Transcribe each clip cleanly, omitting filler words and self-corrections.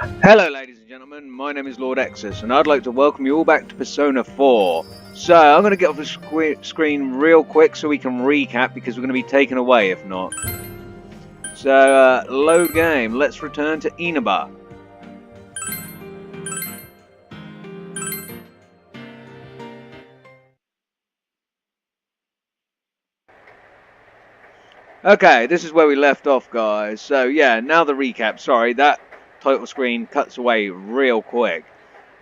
Hello ladies and gentlemen, my name is Lord Exus and I'd like to welcome you all back to Persona 4. So, I'm going to get off the screen real quick so we can recap because we're going to be taken away if not. So, load game, let's return to Inaba. Okay, this is where we left off guys. So yeah, now the recap, sorry, that title screen cuts away real quick.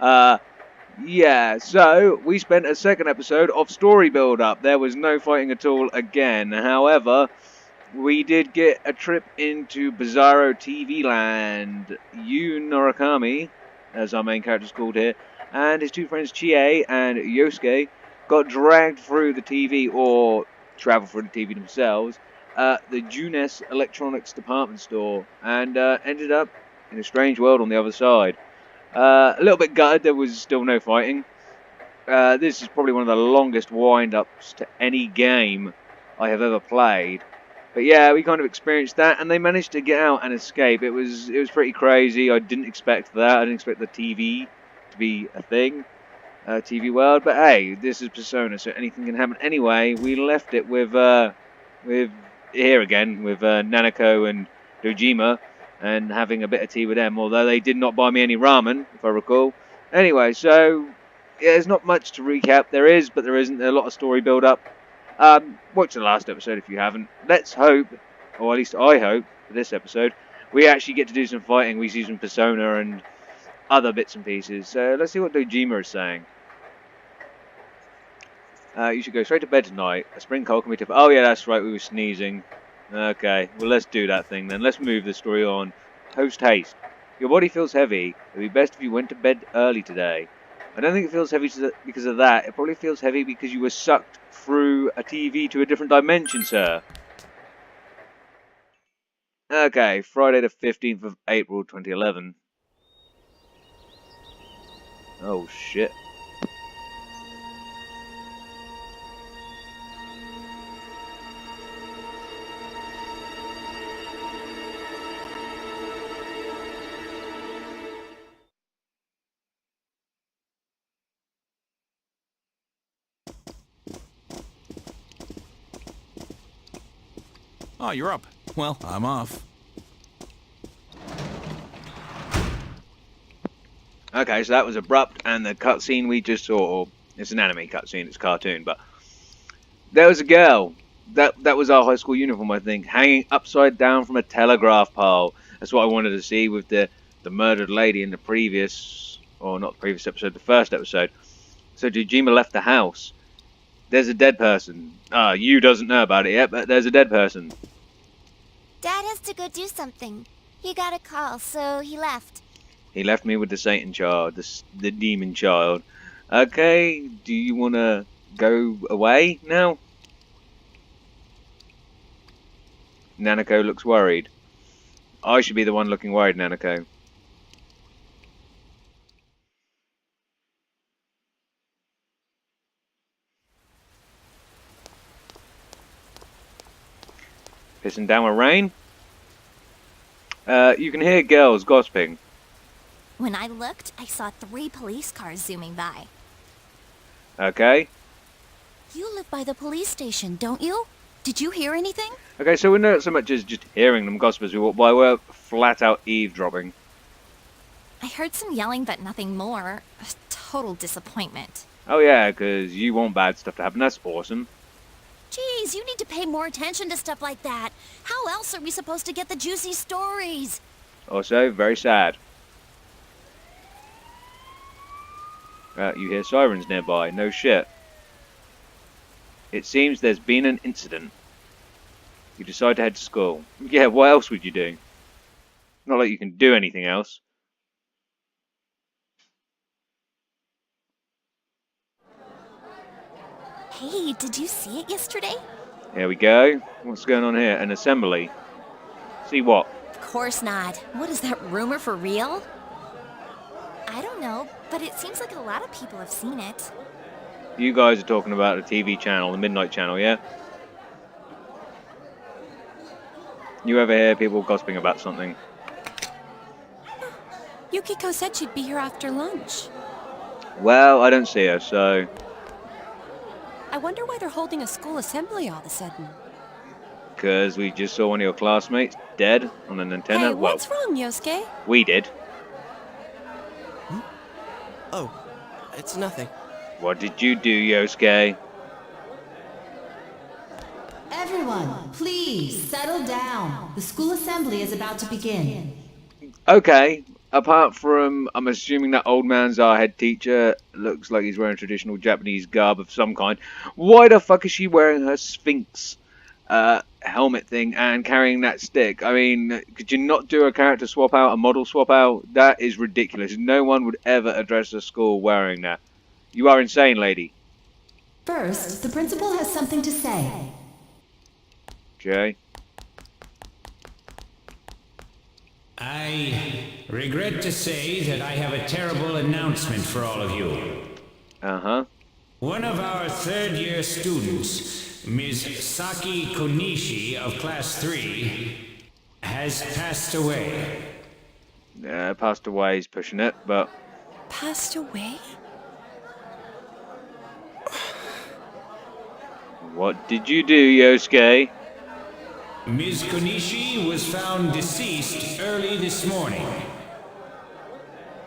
Yeah, so we spent a second episode of story build-up. There was no fighting at all again. However, we did get a trip into Bizarro TV Land. Yu Norakami, as our main character's called here, and his two friends Chie and Yosuke got dragged through the TV, or traveled through the TV themselves, the Junes Electronics department store, and ended up in a strange world on the other side. A little bit gutted there was still no fighting. This is probably one of the longest wind-ups to any game I have ever played. But yeah, we kind of experienced that, and they managed to get out and escape. It was pretty crazy. I didn't expect that. I didn't expect the TV to be a thing, TV world. But hey, this is Persona, so anything can happen. Anyway, we left it with here again with Nanako and Dojima, and having a bit of tea with them. Although they did not buy me any ramen, if I recall. Anyway, so yeah, there's not much to recap. There is, but there isn't. A lot of story build-up. Watch the last episode if you haven't. Let's hope, or at least I hope, for this episode, we actually get to do some fighting. We see some Persona and other bits and pieces. So let's see what Dojima is saying. You should go straight to bed tonight. A spring cold can be difficult. Oh yeah, that's right, we were sneezing. Okay, well let's do that thing then. Let's move the story on. Post haste. Your body feels heavy. It would be best if you went to bed early today. I don't think it feels heavy because of that. It probably feels heavy because you were sucked through a TV to a different dimension, sir. Okay, Friday the 15th of April 2011. Oh shit. Oh, you're up. Well, I'm off. Okay, so that was abrupt, and the cutscene we just saw, it's an anime cutscene, it's a cartoon, but there was a girl, that was our high school uniform, I think, hanging upside down from a telegraph pole. That's what I wanted to see with the murdered lady in the previous, or not the previous episode, the first episode. So Dojima left the house. There's a dead person. You doesn't know about it yet, but there's a dead person. Dad has to go do something. He got a call, so he left. He left me with the Satan child, the demon child. Okay, do you want to go away now? Nanako looks worried. I should be the one looking worried, Nanako. Pissing down with rain? You can hear girls gossiping. When I looked, I saw 3 police cars zooming by. Okay. You live by the police station, don't you? Did you hear anything? Okay, so we're not so much as just hearing them gossip as we walk by, we're flat out eavesdropping. I heard some yelling, but nothing more. A total disappointment. Oh yeah, because you want bad stuff to happen, that's awesome. Geez, you need to pay more attention to stuff like that. How else are we supposed to get the juicy stories? Also, very sad. You hear sirens nearby, no shit. It seems there's been an incident. You decide to head to school. Yeah, what else would you do? Not like you can do anything else. Hey, did you see it yesterday? Here we go. What's going on here? An assembly. See what? Of course not. What is that rumor for real? I don't know, but it seems like a lot of people have seen it. You guys are talking about the TV channel, the Midnight Channel, yeah? You ever hear people gossiping about something? Yukiko said she'd be here after lunch. Well, I don't see her, so... I wonder why they're holding a school assembly all of a sudden. Because we just saw one of your classmates dead on an antenna. Hey, Well, what's wrong, Yosuke? we did. Oh, it's nothing. What did you do, Yosuke? Everyone, please settle down. The school assembly is about to begin. Okay, apart from, I'm assuming that old man's our head teacher, looks like he's wearing traditional Japanese garb of some kind. Why the fuck is she wearing her Sphinx helmet thing and carrying that stick? I mean, could you not do a character swap out, a model swap out? That is ridiculous. No one would ever address a school wearing that. You are insane, lady. First, the principal has something to say. Jay? I regret to say that I have a terrible announcement for all of you. Uh-huh. One of our third-year students, Ms. Saki Konishi of Class 3, has passed away. Passed away is pushing it, but... Passed away? What did you do, Yosuke? Ms. Konishi was found deceased early this morning.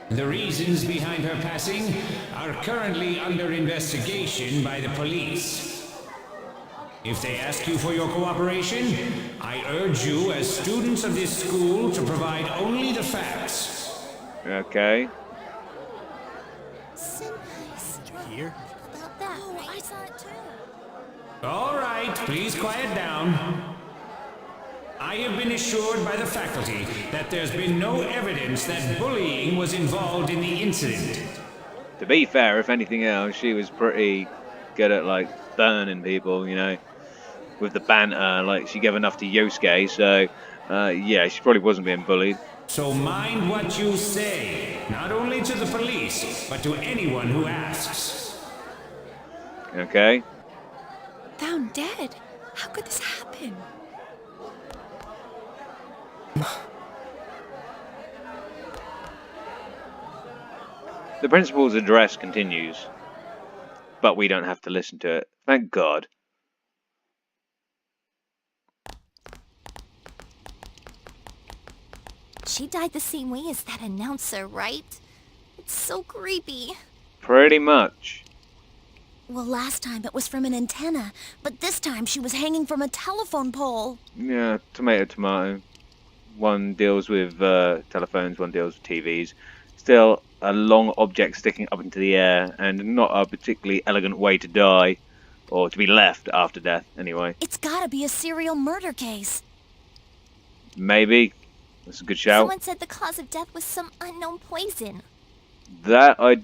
The reasons behind her passing are currently under investigation by the police. If they ask you for your cooperation, I urge you as students of this school to provide only the facts. Okay. Senpai's Here? about that. Oh, I saw it too. All right, please quiet down. I have been assured by the faculty that there's been no evidence that bullying was involved in the incident. To be fair, if anything else, she was pretty good at, like, burning people, you know, with the banter. Like, she gave enough to Yosuke, so, yeah, she probably wasn't being bullied. So mind what you say, not only to the police, but to anyone who asks. Okay? Found dead? How could this happen? The principal's address continues, but we don't have to listen to it. Thank God. She died the same way as that announcer, right? It's so creepy. Pretty much. Well, last time it was from an antenna, but this time she was hanging from a telephone pole. Yeah, tomato, tomato. One deals with telephones, one deals with TVs. Still a long object sticking up into the air, and not a particularly elegant way to die, or to be left after death, anyway. It's gotta be a serial murder case. Maybe. That's a good shout. Someone said the cause of death was some unknown poison. That I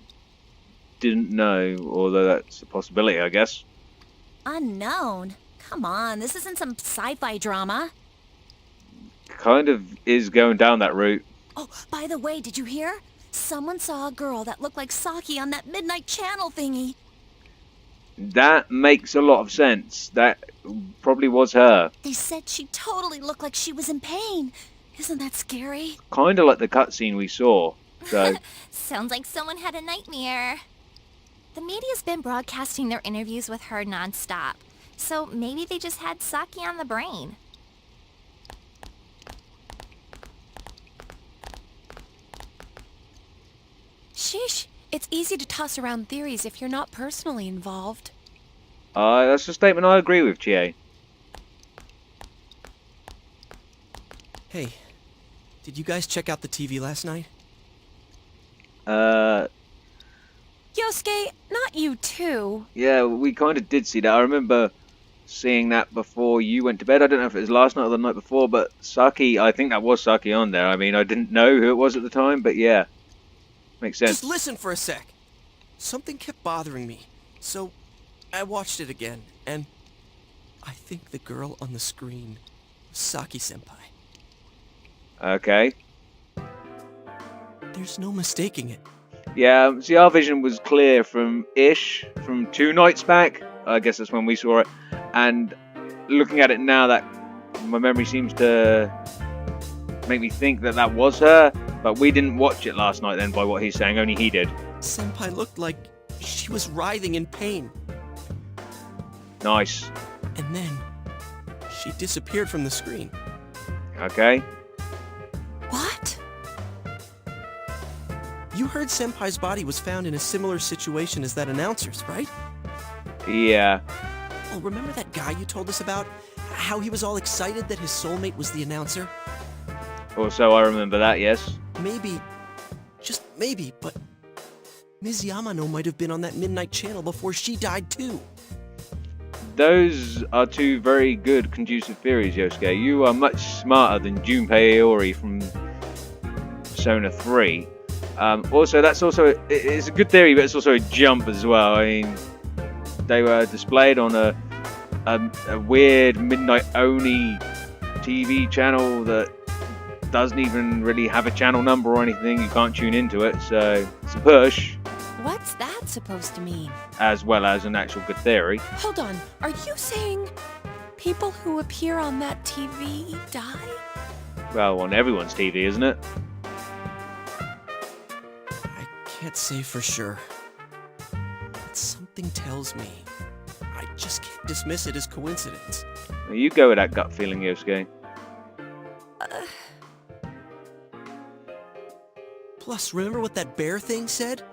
didn't know, although that's a possibility, I guess. Unknown? Come on, this isn't some sci-fi drama. Kind of is going down that route. Oh, by the way, did you hear? Someone saw a girl that looked like Saki on that Midnight Channel thingy. That makes a lot of sense. That probably was her. They said she totally looked like she was in pain. Isn't that scary? Kind of like the cutscene we saw. So, Sounds like someone had a nightmare. The media's been broadcasting their interviews with her nonstop, so maybe they just had Saki on the brain. Sheesh, it's easy to toss around theories if you're not personally involved. that's a statement I agree with, Chie. Hey, did you guys check out the TV last night? Yosuke, not you too. Yeah, we kind of did see that. I remember seeing that before you went to bed. I don't know if it was last night or the night before, but Saki, I think that was Saki on there. I mean, I didn't know who it was at the time, but yeah. Makes sense. Just listen for a sec. Something kept bothering me, so I watched it again, and I think the girl on the screen was Saki-senpai. Okay. There's no mistaking it. Yeah, see, our vision was clear from 2 nights back. I guess that's when we saw it. And looking at it now, that my memory seems to make me think that that was her. But we didn't watch it last night then, by what he's saying. Only he did. Senpai looked like she was writhing in pain. Nice. And then she disappeared from the screen. Okay. What? You heard Senpai's body was found in a similar situation as that announcer's, right? Yeah. Oh, remember that guy you told us about? How he was all excited that his soulmate was the announcer? Also, I remember that, yes. Maybe, just maybe, but Ms. Yamano might have been on that midnight channel before she died too. Those are two very good conducive theories, Yosuke. You are much smarter than Junpei Iori from Persona 3. Also, it's a good theory, but it's also a jump as well. I mean, they were displayed on a weird midnight Oni TV channel that doesn't even really have a channel number or anything. You can't tune into it, so it's a push, What's that supposed to mean? as well as an actual good theory. Hold on. Are you saying people who appear on that TV die? Well, on everyone's TV, isn't it? I can't say for sure. But something tells me I just can't dismiss it as coincidence. Now, you go with that gut feeling, Yosuke. Plus, remember what that bear thing said?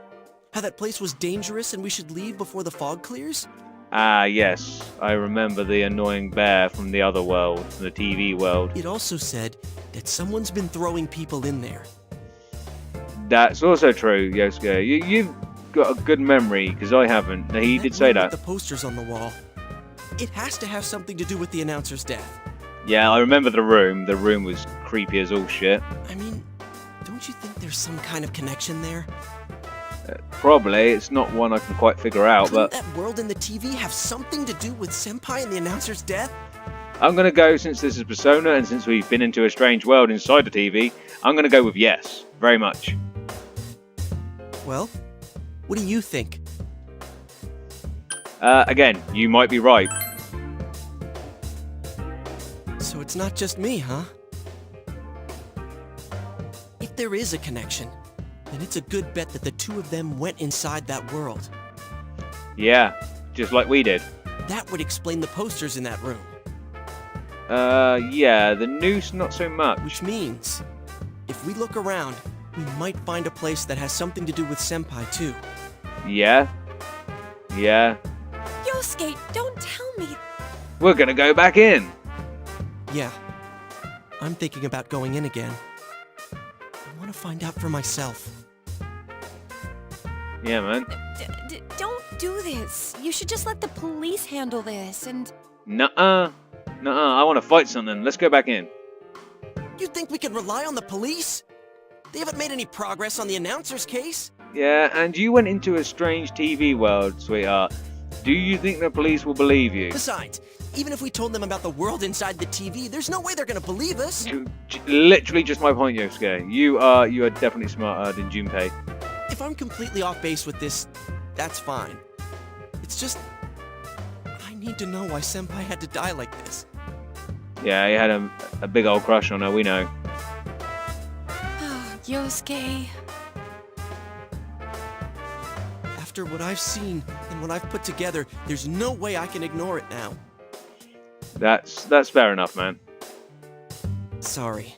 How that place was dangerous and we should leave before the fog clears? Ah, yes. I remember the annoying bear from the other world, the TV world. It also said that someone's been throwing people in there. That's also true, Yosuke. You've got a good memory, because I haven't. He And did say room that. with the posters on the wall. It has to have something to do with the announcer's death. Yeah, I remember the room. The room was creepy as all shit. I mean, don't you think there's some kind of connection there? Probably. It's not one I can quite figure out, Couldn't but that world in the TV have something to do with Senpai and the announcer's death? I'm going to go, since this is Persona, and since we've been into a strange world inside the TV, I'm going to go with yes. Very much. Well, what do you think? Again, you might be right. So it's not just me, huh? If there is a connection, then it's a good bet that the two of them went inside that world. Yeah, just like we did. That would explain the posters in that room. Yeah, the noose not so much. Which means, if we look around, we might find a place that has something to do with Senpai too. Yeah? Yeah? Yosuke, don't tell me. We're going to go back in. Yeah, I'm thinking about going in again. I want to find out for myself. Yeah, man. Don't do this. You should just let the police handle this and... Nuh-uh. Nuh-uh, I want to fight something. Let's go back in. You think we can rely on the police? They haven't made any progress on the announcer's case. Yeah, and you went into a strange TV world, sweetheart. Do you think the police will believe you? Besides, even if we told them about the world inside the TV, there's no way they're gonna believe us. Literally just my point, Yosuke. You are definitely smarter than Junpei. If I'm completely off base with this, that's fine. It's just, I need to know why Senpai had to die like this. Yeah, he had a big old crush on her, we know. Yosuke... After what I've seen and what I've put together, there's no way I can ignore it now. That's fair enough, man. Sorry,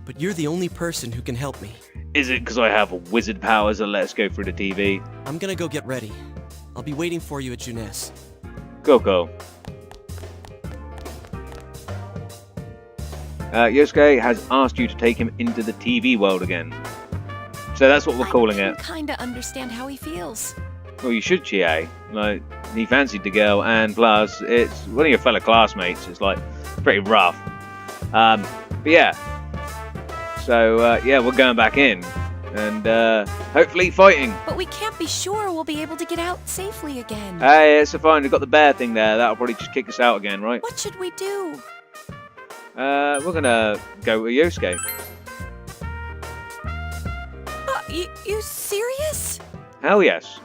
but you're the only person who can help me. Is it because I have wizard powers that let us go through the TV? I'm gonna go get ready. I'll be waiting for you at Junes. Cool. Yosuke has asked you to take him into the TV world again. So that's what we're calling I it. can kinda understand how he feels. Well, you should, Chie. Like, he fancied the girl, and plus, it's one of your fellow classmates. It's, like, pretty rough. But yeah. So, yeah, we're going back in. And, hopefully fighting. But we can't be sure we'll be able to get out safely again. Hey, it's fine. We've got the bear thing there. That'll probably just kick us out again, right? What should we do? We're gonna go with Yosuke. You serious? Hell yes.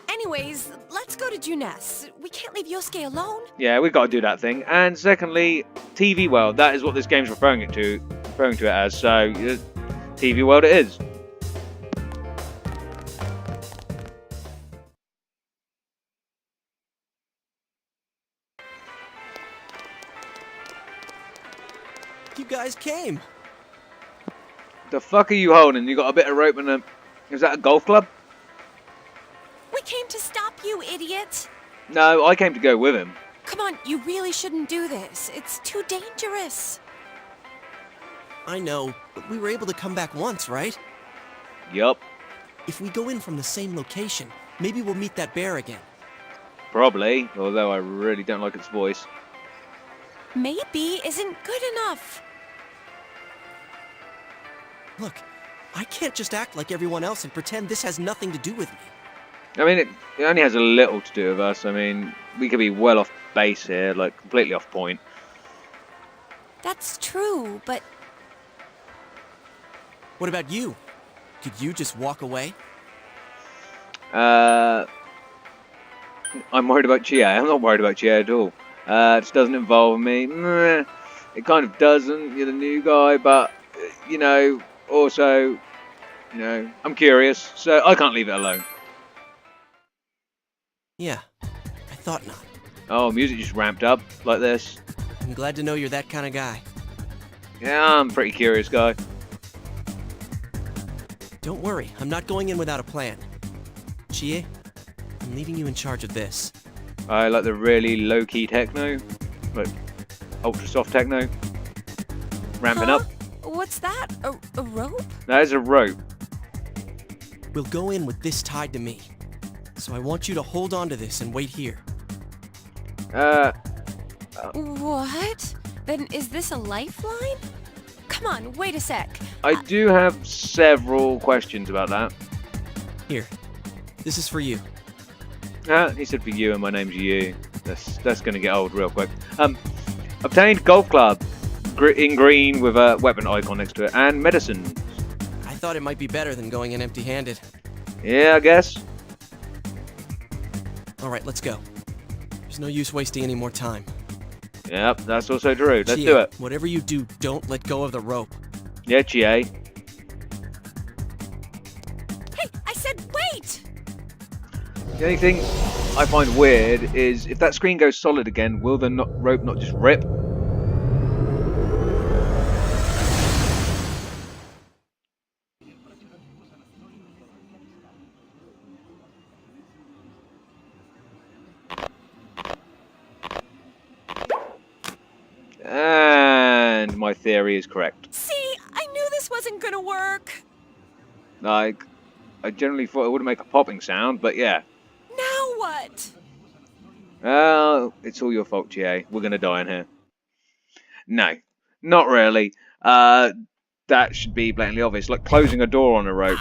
Anyways, let's go to Juness. We can't leave Yosuke alone. Yeah, we've got to do that thing. And secondly, TV World. That is what this game's referring to it as. So, TV World it is. You guys came. The fuck are you holding? You got a bit of rope and a... Is that a golf club? We came to stop you, idiot. No, I came to go with him. Come on, you really shouldn't do this. It's too dangerous. I know, but we were able to come back once, right? Yup, If we go in from the same location, maybe we'll meet that bear again. probably. Although I really don't like its voice. Maybe isn't good enough. Look, I can't just act like everyone else and pretend this has nothing to do with me. I mean, it only has a little to do with us. I mean, we could be well off base here, like completely off point. That's true, but What about you? Could you just walk away? I'm worried about Chie. I'm not worried about Chie at all. It just doesn't involve me. Meh, it kind of doesn't. You're the new guy, but, you know, also, you know, I'm curious, so I can't leave it alone. Yeah, I thought not. Oh, music just ramped up like this. I'm glad to know you're that kind of guy. Yeah, I'm a pretty curious guy. Don't worry, I'm not going in without a plan. Chie, I'm leaving you in charge of this. I like the really low-key techno, like ultra soft techno. Ramping huh? up. What's that? A rope? That is a rope. We'll go in with this tied to me. So I want you to hold on to this and wait here. What? Then is this a lifeline? Come on, wait a sec. I do have several questions about that. Here, this is for you. He said for you, and my name's you. That's gonna get old real quick. Obtained golf club in green with a weapon icon next to it, and medicine. I thought it might be better than going in empty-handed. Yeah, I guess. All right, let's go. There's no use wasting any more time. Yep, that's also true. Let's Chie, do it. Whatever you do, don't let go of the rope. Yeah, Chie. Hey, I said wait! The only thing I find weird is if that screen goes solid again, will the rope not just rip? And my theory is correct. See, I knew this wasn't gonna work. Like, I generally thought it would make a popping sound, but yeah. Now what? Well, it's all your fault, Chie. We're gonna die in here. No, not really. That should be blatantly obvious. Like closing a door on a rope.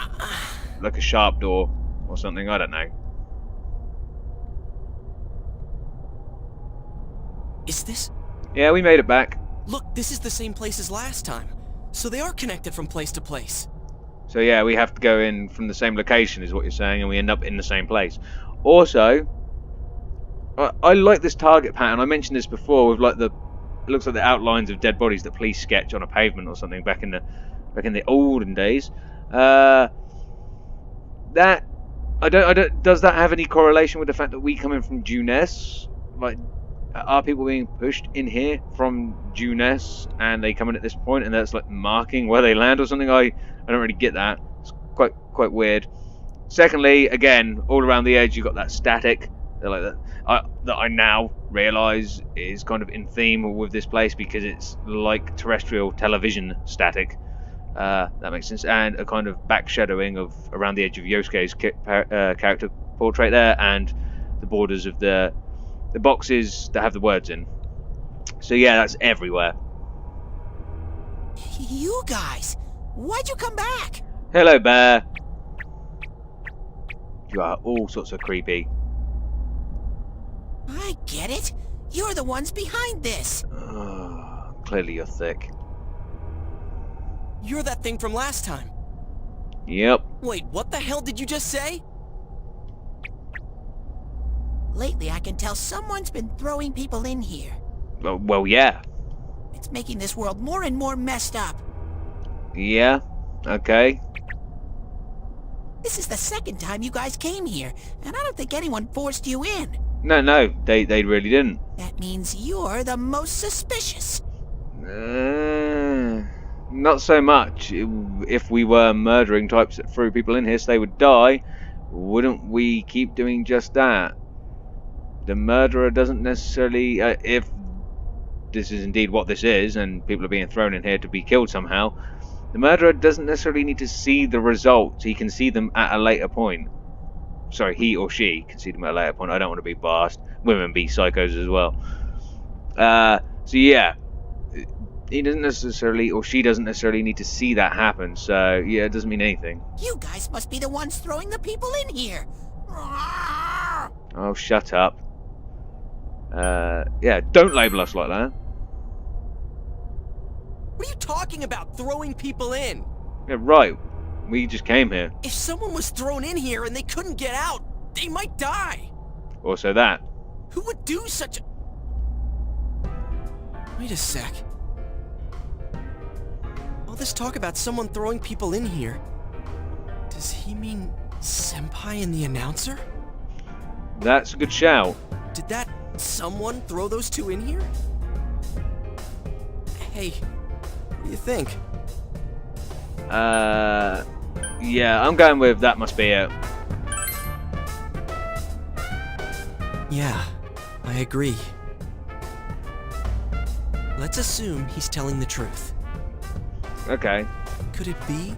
Like a sharp door or something, I don't know. Is this? Yeah, we made it back. Look, this is the same place as last time. So they are connected from place to place. So yeah, we have to go in from the same location is what you're saying, and we end up in the same place. Also, I like this target pattern. I mentioned this before with like it looks like the outlines of dead bodies that police sketch on a pavement or something back in the olden days. That I don't. Does that have any correlation with the fact that we come in from Juness? Like, are people being pushed in here from Juness and they come in at this point and that's like marking where they land or something? I don't really get that. It's quite weird. Secondly, again, all around the edge you've got that static like that I now realise is kind of in theme with this place because it's like terrestrial television static. That makes sense. And a kind of back shadowing of around the edge of Yosuke's character portrait there, and the borders of the boxes that have the words in. So yeah, that's everywhere. You guys, why'd you come back? Hello, bear. You are all sorts of creepy. I get it. You're the ones behind this. Clearly you're thick. You're that thing from last time. Yep. Wait, what the hell did you just say? Lately, I can tell someone's been throwing people in here. Well, yeah. It's making this world more and more messed up. Yeah? Okay. This is the second time you guys came here, and I don't think anyone forced you in. No, they really didn't. That means you're the most suspicious. Not so much. If we were murdering types that threw people in here so they would die, wouldn't we keep doing just that? The murderer doesn't necessarily... if this is indeed what this is, and people are being thrown in here to be killed somehow, the murderer doesn't necessarily need to see the results. He can see them at a later point. Sorry, he or she can see them at a later point. I don't want to be biased. Women be psychos as well. So yeah, he doesn't necessarily, or she doesn't necessarily need to see that happen. So yeah, it doesn't mean anything. You guys must be the ones throwing the people in here. Oh, shut up. Yeah, don't label us like that. What are you talking about, throwing people in? Yeah, right. We just came here. If someone was thrown in here and they couldn't get out, they might die. Also that. Who would do such a... Wait a sec. All this talk about someone throwing people in here. Does he mean Senpai and the announcer? That's a good shout. Did that someone throw those two in here? Hey, what do you think? Yeah, I'm going with that must be it. Yeah, I agree. Let's assume he's telling the truth. Okay. Could it be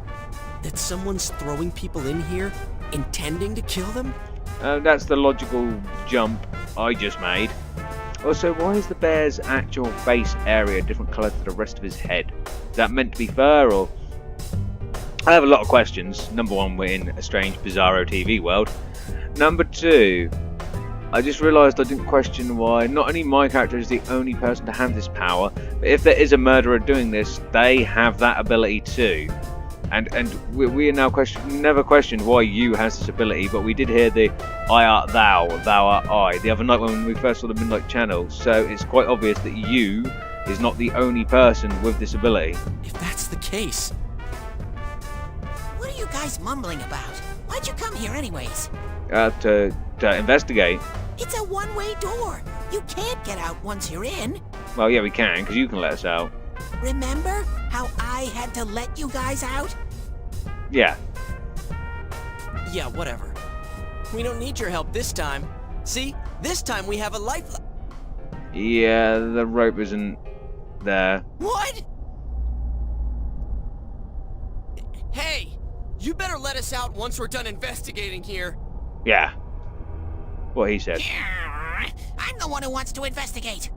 that someone's throwing people in here intending to kill them? That's the logical jump I just made. Also, why is the bear's actual face area a different colour to the rest of his head? Is that meant to be fur, or...? I have a lot of questions. Number one, we're in a strange, bizarro TV world. Number two, I just realised I didn't question why not only my character is the only person to have this power, but if there is a murderer doing this, they have that ability too. And we are now never questioned why you has this ability, but we did hear the I art thou, thou art I the other night when we first saw the Midnight Channel, so it's quite obvious that you is not the only person with this ability. If that's the case... What are you guys mumbling about? Why'd you come here anyways? To investigate. It's a one-way door. You can't get out once you're in. Well, yeah, we can, because you can let us out. Remember how I had to let you guys out? Yeah. Yeah, whatever. We don't need your help this time. See? This time we have a life... Yeah, the rope isn't there. What? Hey! You better let us out once we're done investigating here. Yeah. What he said. I'm the one who wants to investigate.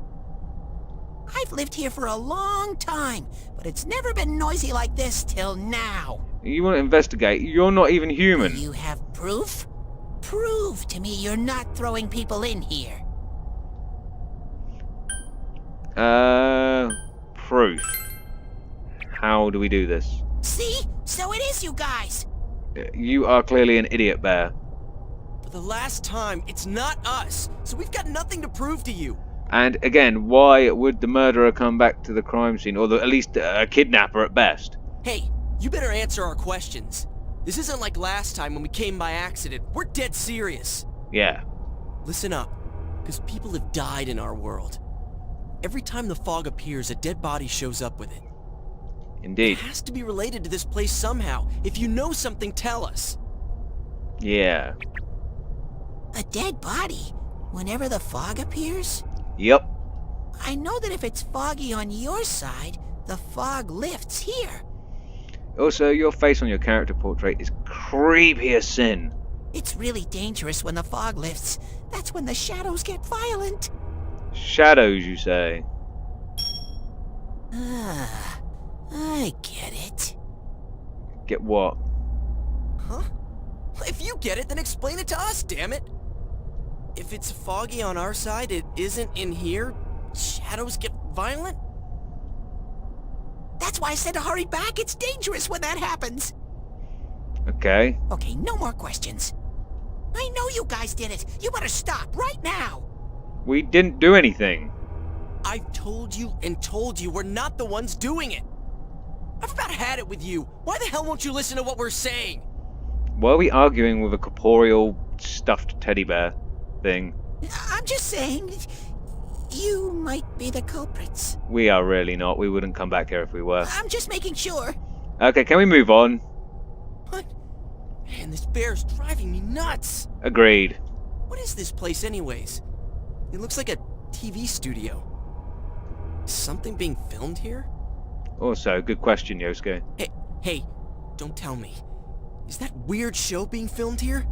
I've lived here for a long time, but it's never been noisy like this till now. You want to investigate? You're not even human. You have proof? Prove to me you're not throwing people in here. Proof. How do we do this? See? So it is you guys. You are clearly an idiot, Bear. For the last time, it's not us, so we've got nothing to prove to you. And again, why would the murderer come back to the crime scene, or at least a kidnapper at best? Hey, you better answer our questions. This isn't like last time when we came by accident. We're dead serious. Yeah. Listen up, because people have died in our world. Every time the fog appears, a dead body shows up with it. Indeed. It has to be related to this place somehow. If you know something, tell us. Yeah. A dead body? Whenever the fog appears? Yep. I know that if it's foggy on your side, the fog lifts here. Also, your face on your character portrait is creepy as sin. It's really dangerous when the fog lifts. That's when the shadows get violent. Shadows, you say? Ah, I get it. Get what? Huh? If you get it, then explain it to us, damn it! If it's foggy on our side, it isn't in here? Shadows get violent? That's why I said to hurry back. It's dangerous when that happens. Okay. Okay, no more questions. I know you guys did it. You better stop right now. We didn't do anything. I've told you and told you we're not the ones doing it. I've about had it with you. Why the hell won't you listen to what we're saying? Why are we arguing with a corporeal stuffed teddy bear thing? I'm just saying, you might be the culprits. We are really not. We wouldn't come back here if we were. I'm just making sure. Okay, can we move on? What? Man, this bear's driving me nuts. Agreed. What is this place anyways? It looks like a TV studio. Is something being filmed here? Also, good question, Yosuke. Hey, don't tell me. Is that weird show being filmed here?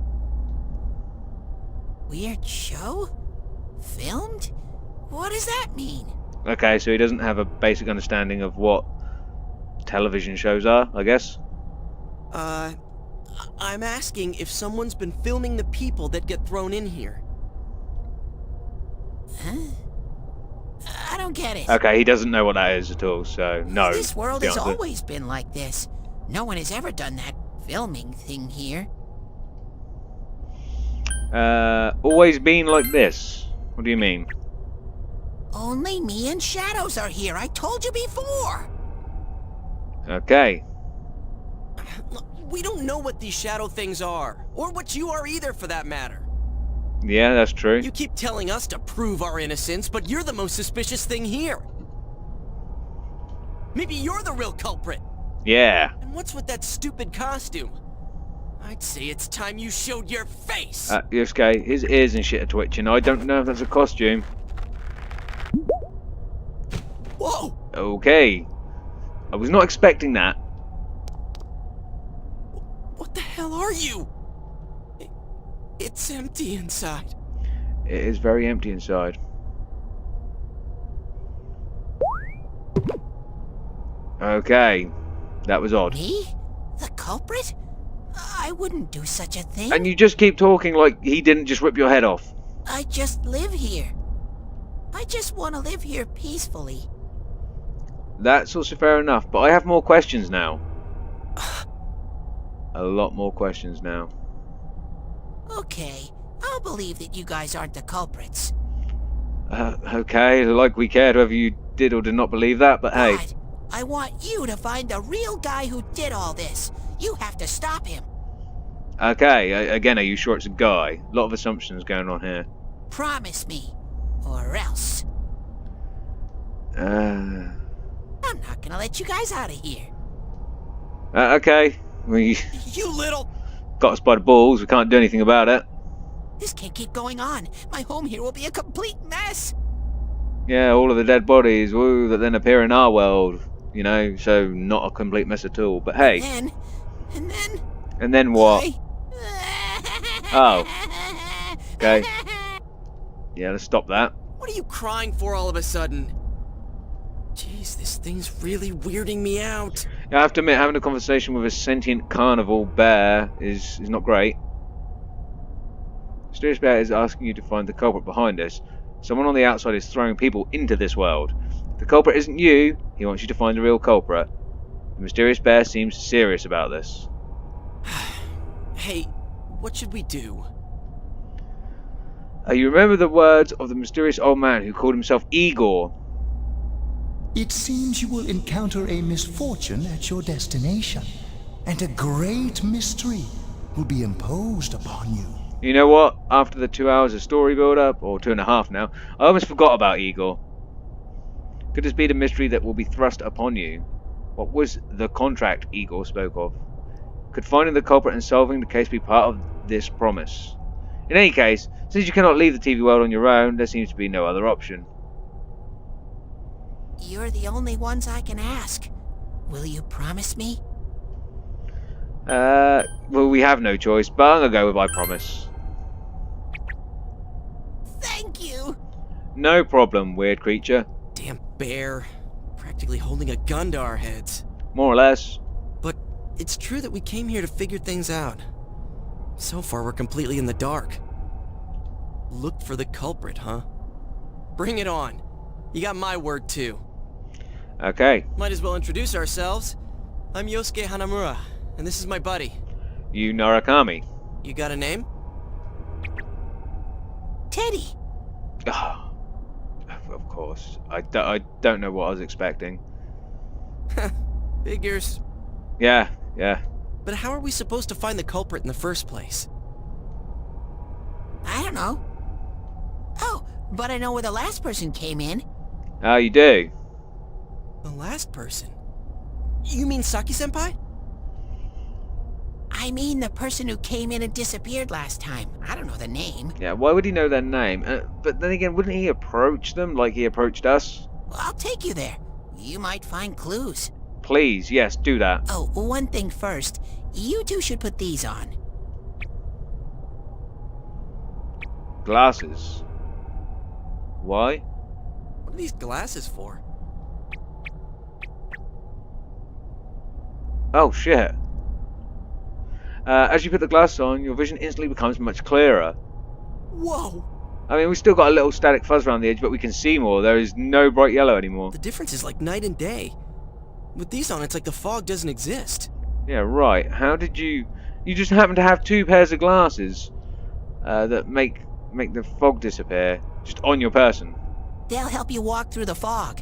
Weird show? Filmed? What does that mean? Okay, so he doesn't have a basic understanding of what television shows are, I guess? I'm asking if someone's been filming the people that get thrown in here. Huh? I don't get it. Okay, he doesn't know what that is at all, so no. This world the has answer. always been like this. No one has ever done that filming thing here. Always been like this. What do you mean? Only me and Shadows are here. I told you before. Okay. Look, we don't know what these shadow things are, or what you are either for that matter. Yeah, that's true. You keep telling us to prove our innocence, but you're the most suspicious thing here. Maybe you're the real culprit. Yeah. And what's with that stupid costume? I'd say it's time you showed your face. Yosuke, his ears and shit are twitching. I don't know if that's a costume. Whoa! Okay. I was not expecting that. What the hell are you? It's empty inside. It is very empty inside. Okay. That was odd. Me? The culprit? I wouldn't do such a thing. And you just keep talking like he didn't just rip your head off. I just live here. I just want to live here peacefully. That's also fair enough, but I have more questions now. A lot more questions now. Okay, I'll believe that you guys aren't the culprits. Okay, like we cared whether you did or did not believe that, but hey. But I want you to find the real guy who did all this. You have to stop him. Okay, again, are you sure it's a guy? A lot of assumptions going on here. Promise me, or else. I'm not gonna let you guys out of here. Okay. We You little... got us by the balls, we can't do anything about it. This can't keep going on. My home here will be a complete mess. Yeah, all of the dead bodies, woo, that then appear in our world. You know, so not a complete mess at all. But hey. And then... And then what? Oh. Okay. Yeah, let's stop that. What are you crying for all of a sudden? Jeez, this thing's really weirding me out. I have to admit, having a conversation with a sentient carnival bear is not great. Mysterious Bear is asking you to find the culprit behind this. Someone on the outside is throwing people into this world. If the culprit isn't you, he wants you to find the real culprit. The Mysterious Bear seems serious about this. Hey, what should we do? You remember the words of the mysterious old man who called himself Igor? It seems you will encounter a misfortune at your destination, and a great mystery will be imposed upon you. You know what? After the 2 hours of story build-up, or 2.5 now, I almost forgot about Igor. Could this be the mystery that will be thrust upon you? What was the contract Igor spoke of? Could finding the culprit and solving the case be part of this promise? In any case, since you cannot leave the TV world on your own, there seems to be no other option. You're the only ones I can ask. Will you promise me? Well, we have no choice, but I'm gonna go with I promise. Thank you! No problem, weird creature. Damn bear. Practically holding a gun to our heads. More or less. But it's true that we came here to figure things out. So far, we're completely in the dark. Look for the culprit, huh? Bring it on. You got my word, too. Okay. Might as well introduce ourselves. I'm Yosuke Hanamura, and this is my buddy. Yu Narakami. You got a name? Teddy. Oh, of course. I don't know what I was expecting. Figures. Yeah, yeah. But how are we supposed to find the culprit in the first place? I don't know. Oh, but I know where the last person came in. Oh, you do? The last person? You mean Saki-senpai? I mean the person who came in and disappeared last time. I don't know the name. Yeah, why would he know their name? But then again, wouldn't he approach them like he approached us? Well, I'll take you there. You might find clues. Please, yes, do that. Oh, one thing first. You two should put these on. Glasses. Why? What are these glasses for? Oh, shit. As you put the glasses on, your vision instantly becomes much clearer. Whoa! I mean, we've still got a little static fuzz around the edge, but we can see more. There is no bright yellow anymore. The difference is like night and day. With these on, it's like the fog doesn't exist. Yeah, right. How did you... You just happen to have two pairs of glasses that make the fog disappear just on your person. They'll help you walk through the fog.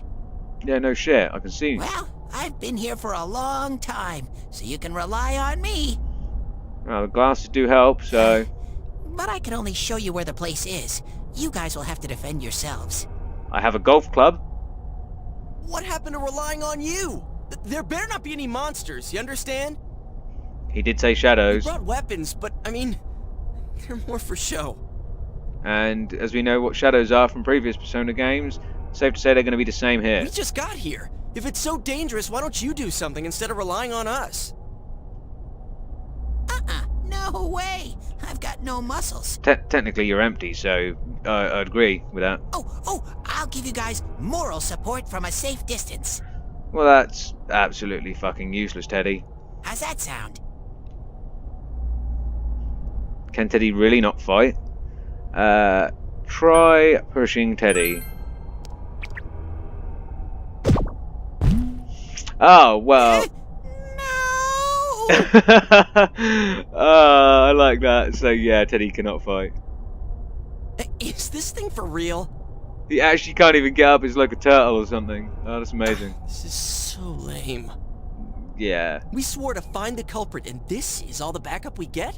Yeah, no shit. I can see. Well, I've been here for a long time, so you can rely on me. Well, the glasses do help, so... But I can only show you where the place is. You guys will have to defend yourselves. I have a golf club. What happened to relying on you? There better not be any monsters, you understand? He did say You shadows. brought weapons, but, I mean, they're more for show. And as we know what shadows are from previous Persona games, safe to say they're going to be the same here. We just got here. If it's so dangerous, why don't you do something instead of relying on us? No way. I've got no muscles. Technically, you're empty, so I'd agree with that. Oh, I'll give you guys moral support from a safe distance. Well, that's absolutely fucking useless, Teddy. How's that sound? Can Teddy really not fight? Try pushing Teddy. Oh, well. No! I like that. So, yeah, Teddy cannot fight. Is this thing for real? He actually can't even get up. He's like a turtle or something. Oh, that's amazing. This is so lame. Yeah. We swore to find the culprit, and this is all the backup we get?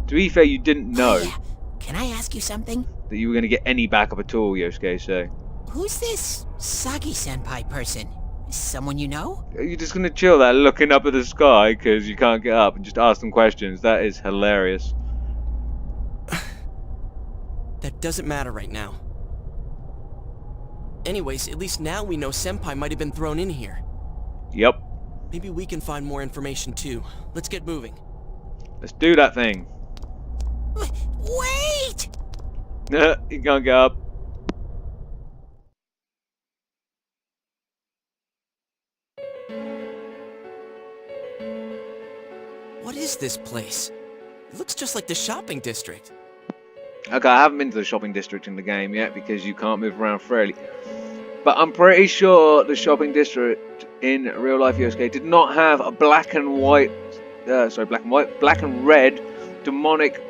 To be fair, you didn't know Yeah. Can I ask you something? that you were going to get any backup at all, Yosuke, so... Who's this Sagi-senpai person? Someone you know? You're just going to chill there looking up at the sky because you can't get up and just ask them questions. That is hilarious. That doesn't matter right now. Anyways, at least now we know Senpai might have been thrown in here. Yep. Maybe we can find more information too. Let's get moving. Let's do that thing. Wait! You can't get up. What is this place? It looks just like the shopping district. Okay, I haven't been to the shopping district in the game yet because you can't move around freely. But I'm pretty sure the shopping district in real life Yosuke did not have a black and red demonic,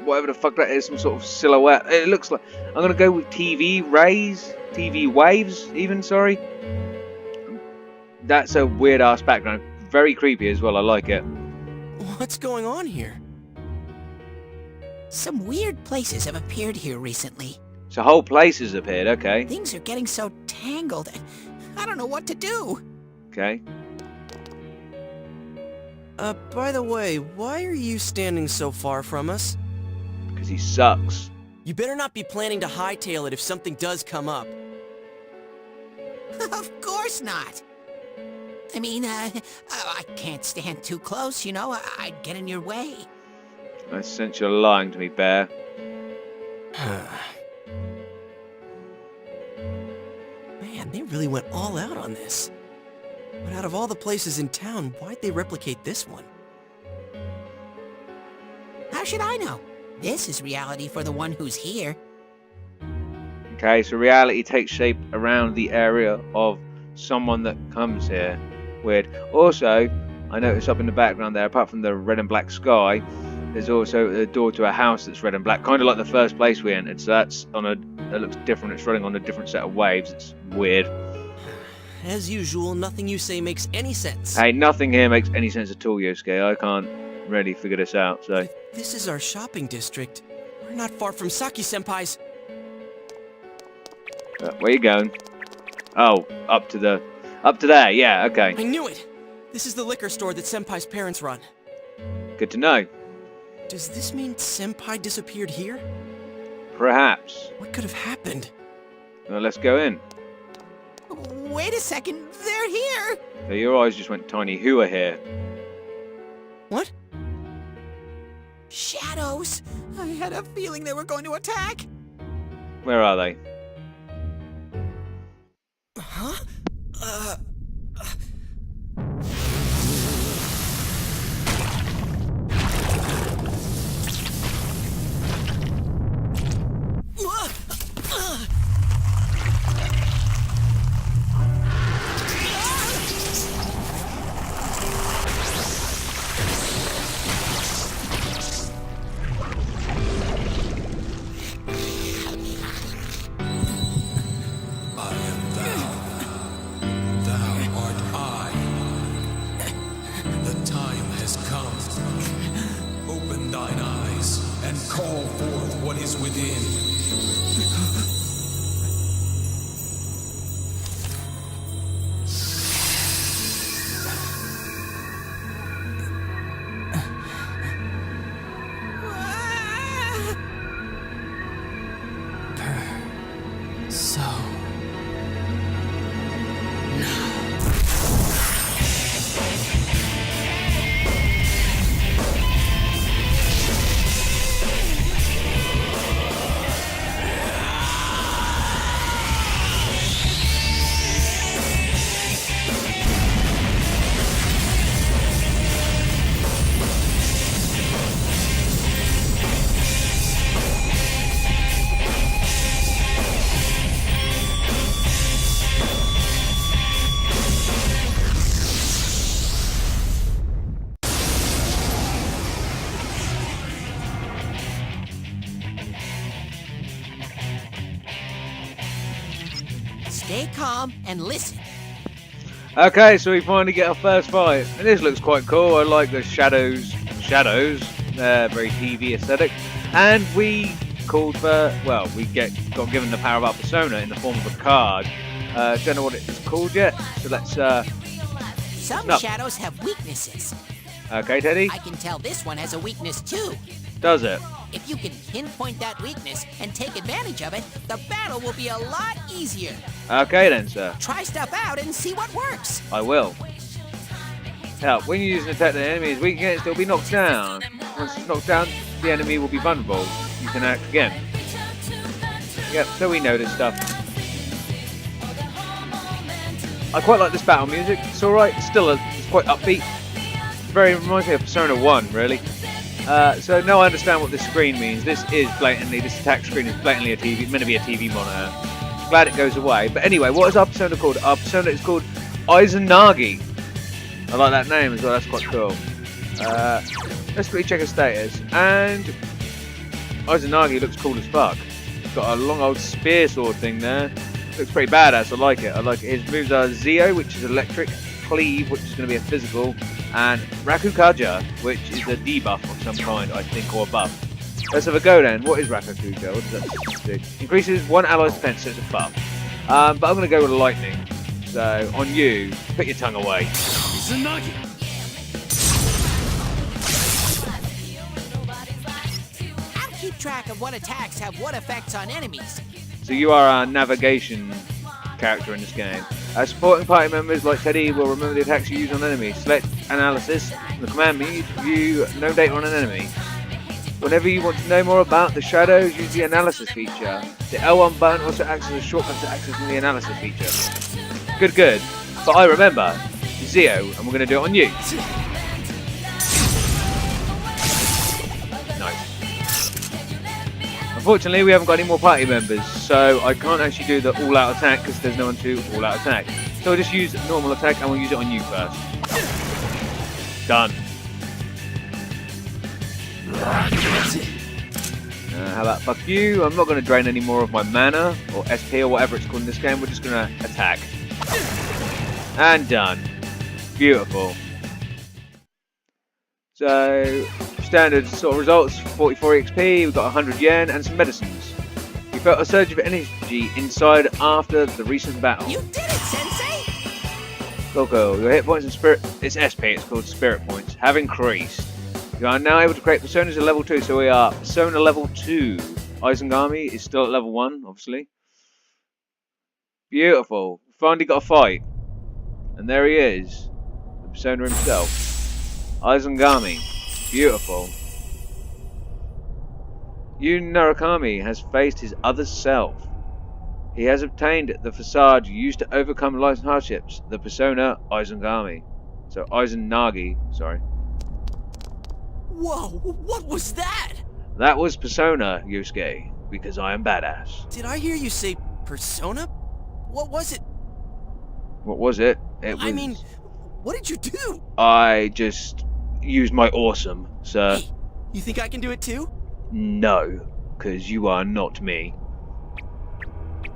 whatever the fuck that is, some sort of silhouette. It looks like, I'm going to go with TV waves even, sorry. That's a weird ass background. Very creepy as well, I like it. What's going on here? Some weird places have appeared here recently. So whole place has appeared, okay. Things are getting so tangled. I don't know what to do. Okay. By the way, why are you standing so far from us? Because he sucks. You better not be planning to hightail it if something does come up. Of course not. I mean, I can't stand too close, you know? I'd get in your way. I sense you're lying to me, Bear. Man, they really went all out on this. But out of all the places in town, why'd they replicate this one? How should I know? This is reality for the one who's here. Okay, so reality takes shape around the area of someone that comes here. Weird. Also, I noticed up in the background there, apart from the red and black sky, There's also a door to a house that's red and black, kind of like the first place we entered. So that looks different. It's running on a different set of waves. It's weird. As usual, nothing you say makes any sense. Hey, nothing here makes any sense at all, Yosuke. I can't really figure this out. So This is our shopping district. We're not far from Saki-senpai's. where you going? Oh, up to there. Yeah, okay. I knew it! This is the liquor store that Senpai's parents run. Good to know. Does this mean Senpai disappeared here? Perhaps. What could have happened? Well, let's go in. Wait a second, they're here! So your eyes just went tiny. Who are here? What? Shadows! I had a feeling they were going to attack! Where are they? Huh? Call forth what is within. Stay calm and listen. Okay, so we finally get our first fight. And this looks quite cool. I like the shadows. Very TV aesthetic. And we called for, well, we got given the power of our persona in the form of a card. Don't know what it's called yet, so let's Some No. shadows have weaknesses. okay, Teddy. I can tell this one has a weakness too. Does it? If you can pinpoint that weakness and take advantage of it, the battle will be a lot easier. Okay then, sir. Try stuff out and see what works. I will. Now, when you use an attack that the enemy is weak against, it will be knocked down. Once it's knocked down, the enemy will be vulnerable. You can act again. Yep, so we know this stuff. I quite like this battle music. It's alright. It's quite upbeat. Reminds me of Persona 1, really. So now I understand what this screen means. This attack screen is blatantly a TV. It's meant to be a TV monitor. Glad it goes away. But anyway, what is our persona called? Our persona is called Izanagi. I like that name as well. That's quite cool. Let's quickly check his status. And Izanagi looks cool as fuck. He's got a long old spear sword thing there. Looks pretty badass. I like it. His moves are Zio, which is electric, Cleave, which is going to be a physical, and Rakukaja, which is a debuff of some kind, I think, or a buff. Let's have a go then. What is Rakukaja? What does that do? Increases one ally's defense, so it's a buff. But I'm going to go with lightning. So, on you, put your tongue away. Izanagi! I'll keep track of what attacks have what effects on enemies. So you are our navigation character in this game. Supporting party members like Teddy will remember the attacks you use on enemies. Select analysis. The command means view no data on an enemy. Whenever you want to know more about the shadows, use the analysis feature. The L1 button also acts as a shortcut to accessing the analysis feature. Good. But I remember Zio, and we're going to do it on you. Nice. Unfortunately, we haven't got any more party members, so I can't actually do the all-out attack because there's no one to all-out attack. So I'll just use normal attack and we'll use it on you first. Done. How about fuck you? I'm not going to drain any more of my mana, or SP, or whatever it's called in this game. We're just going to attack. And done. Beautiful. So, standard sort of results, 44 XP, we've got 100 yen, and some medicines. We felt a surge of energy inside after the recent battle. You did it, Sensei! Coco, your hit points and spirit, it's SP, it's called spirit points, have increased. You are now able to create personas at level 2, so we are persona level 2. Izengami is still at level 1, obviously. Beautiful. Finally got a fight. And there he is. The persona himself. Izengami. Beautiful. Yun Narukami has faced his other self. He has obtained the facade used to overcome life's hardships, the persona Izengami. So Izanagi, sorry. Whoa, what was that? That was persona, Yusuke, because I am badass. Did I hear you say persona? What was it? What was it? It was... I mean, what did you do? I just used my awesome, sir. Hey, you think I can do it too? No, because you are not me.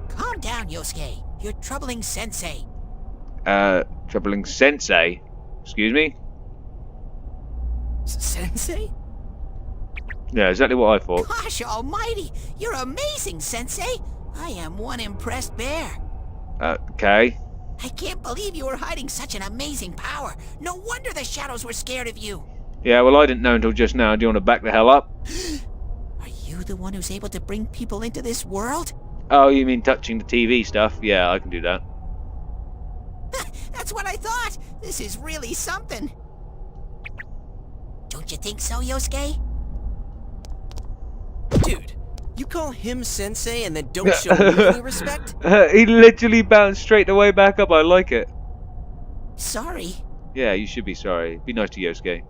Calm down, Yosuke. You're troubling Sensei. Troubling Sensei? Excuse me? Sensei? Yeah, exactly what I thought. Gosh almighty! You're amazing, Sensei! I am one impressed bear. Okay. I can't believe you were hiding such an amazing power. No wonder the shadows were scared of you. Yeah, well, I didn't know until just now. Do you want to back the hell up? Are you the one who's able to bring people into this world? Oh, you mean touching the TV stuff? Yeah, I can do that. That's what I thought! This is really something. Don't you think so, Yosuke? Dude, you call him Sensei and then don't show me any respect? He literally bounced straight away back up. I like it. Sorry. Yeah, you should be sorry. Be nice to Yosuke.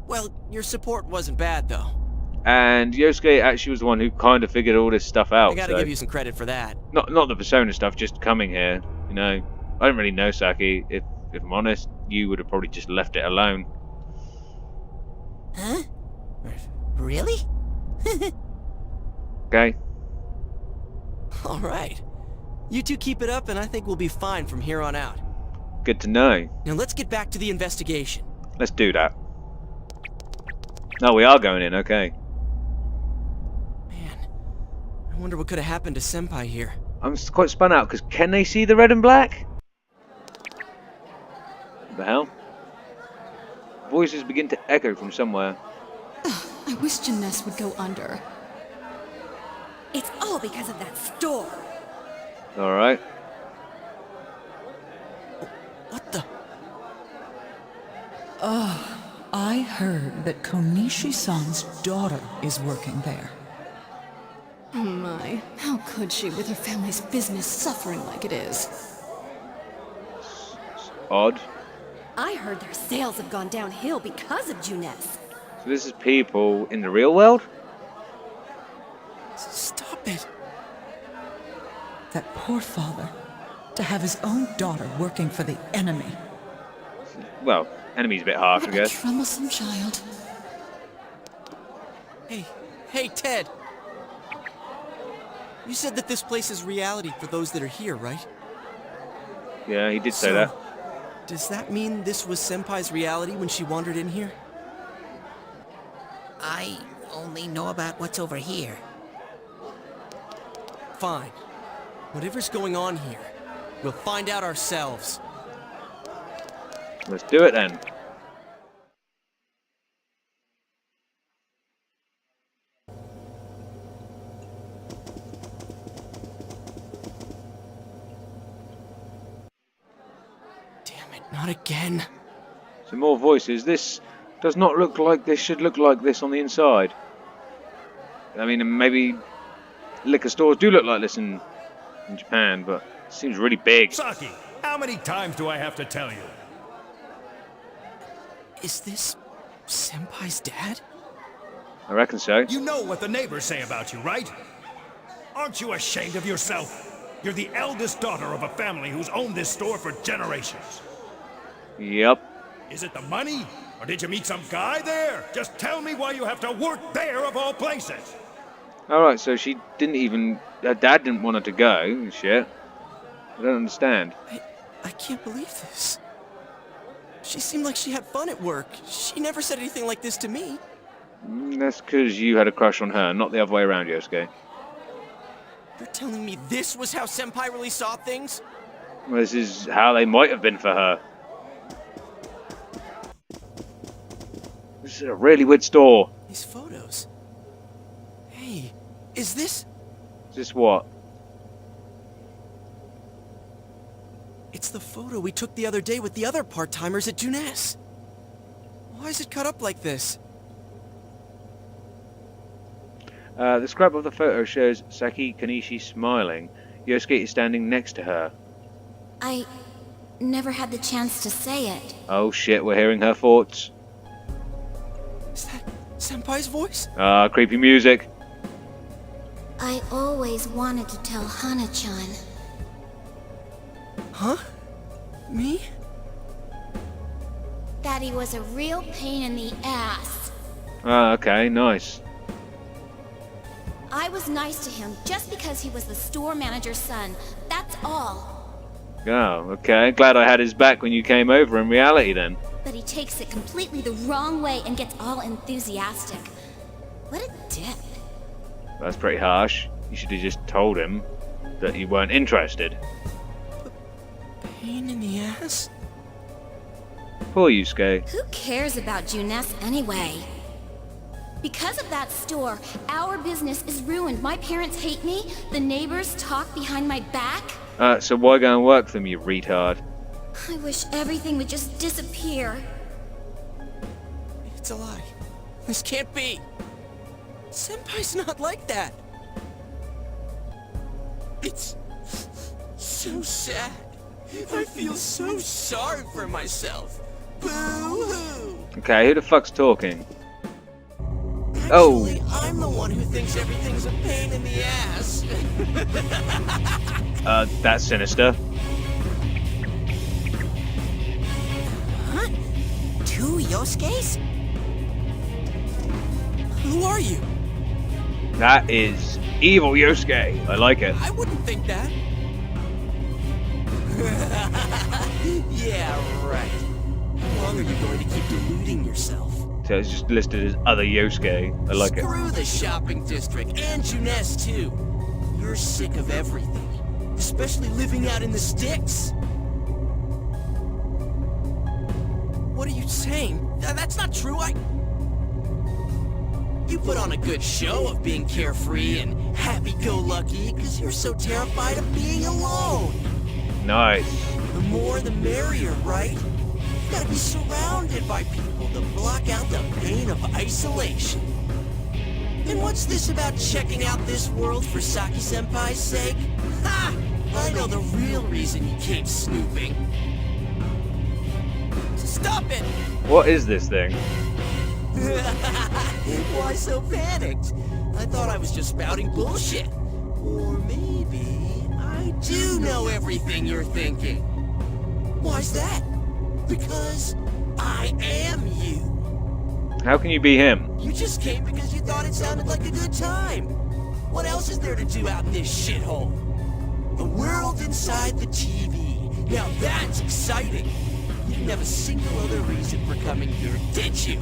Well, your support wasn't bad, though. And Yosuke actually was the one who kind of figured all this stuff out. I gotta so. give you some credit for that. Not the persona stuff, just coming here. You know, I don't really know Saki. If I'm honest, you would have probably just left it alone. Huh? Really? Okay. All right. You two keep it up, and I think we'll be fine from here on out. Good to know. Now let's get back to the investigation. Let's do that. No, we are going in. Okay. Man, I wonder what could have happened to Senpai here. I'm quite spun out because can they see the red and black? What the hell? Voices begin to echo from somewhere. I wish Jeunesse would go under. It's all because of that store. Alright. What the? I heard that Konishi-san's daughter is working there. Oh my, how could she with her family's business suffering like it is? Odd. I heard their sales have gone downhill because of Jeunesse. So this is people in the real world? Stop it. That poor father, to have his own daughter working for the enemy. Well, enemy's a bit harsh, I What a guess. troublesome child. Hey, Ted. You said that this place is reality for those that are here, right? Yeah, he did say that. Does that mean this was Senpai's reality when she wandered in here? I only know about what's over here. Fine. Whatever's going on here, we'll find out ourselves. Let's do it then. Damn it, not again. Some more voices. This does not look like this should look like this on the inside. I mean, maybe liquor stores do look like this in Japan, but it seems really big. Saki, how many times do I have to tell you? Is this Senpai's dad? I reckon so. You know what the neighbors say about you, right? Aren't you ashamed of yourself? You're the eldest daughter of a family who's owned this store for generations. Yep. Is it the money? Or did you meet some guy there? Just tell me why you have to work there of all places. Alright, so she didn't even... Her dad didn't want her to go. Shit. I don't understand. I can't believe this. She seemed like she had fun at work. She never said anything like this to me. That's because you had a crush on her, not the other way around, Yosuke. You're telling me this was how Senpai really saw things? Well, this is how they might have been for her. This is a really weird store. These photos. Hey, is this... Is this what? It's the photo we took the other day with the other part-timers at Junes. Why is it cut up like this? The scrap of the photo shows Saki Kanishi smiling. Yosuke is standing next to her. I never had the chance to say it. Oh shit, we're hearing her thoughts. Is that Senpai's voice? Ah, creepy music. I always wanted to tell Hana-chan. Huh? Me? That he was a real pain in the ass. Ah, okay, nice. I was nice to him just because he was the store manager's son. That's all. Oh, okay. Glad I had his back when you came over in reality then. But he takes it completely the wrong way and gets all enthusiastic. What a dick. That's pretty harsh. You should have just told him that you weren't interested. Pain in the ass? Poor Yusuke. Who cares about Junes anyway? Because of that store, our business is ruined. My parents hate me. The neighbors talk behind my back. So why go and work for them, you retard? I wish everything would just disappear. It's a lie. This can't be. Senpai's not like that. It's so sad. I feel so sorry for myself. Boo-hoo! Okay, who the fuck's talking? Actually, I'm the one who thinks everything's a pain in the ass. That's sinister. Huh? Two Yosuke's? Who are you? That is evil Yosuke. I like it. I wouldn't think that. Yeah, right. How long are you going to keep deluding yourself? So it's just listed as other Yosuke. I like it. Screw the shopping district and Junes too. You're sick of everything, especially living out in the sticks. What are you saying? That's not true. You put on a good show of being carefree and happy-go-lucky because you're so terrified of being alone. Nice. The more the merrier, right? You gotta be surrounded by people to block out the pain of isolation. And what's this about checking out this world for Saki-senpai's sake? Ha! I know the real reason you keep snooping. Stop it! What is this thing? Why so panicked? I thought I was just spouting bullshit. Or maybe I do know everything you're thinking. Why's that? Because I am you. How can you be him? You just came because you thought it sounded like a good time. What else is there to do out in this shithole? The world inside the TV. Now that's exciting. You didn't have a single other reason for coming here, did you?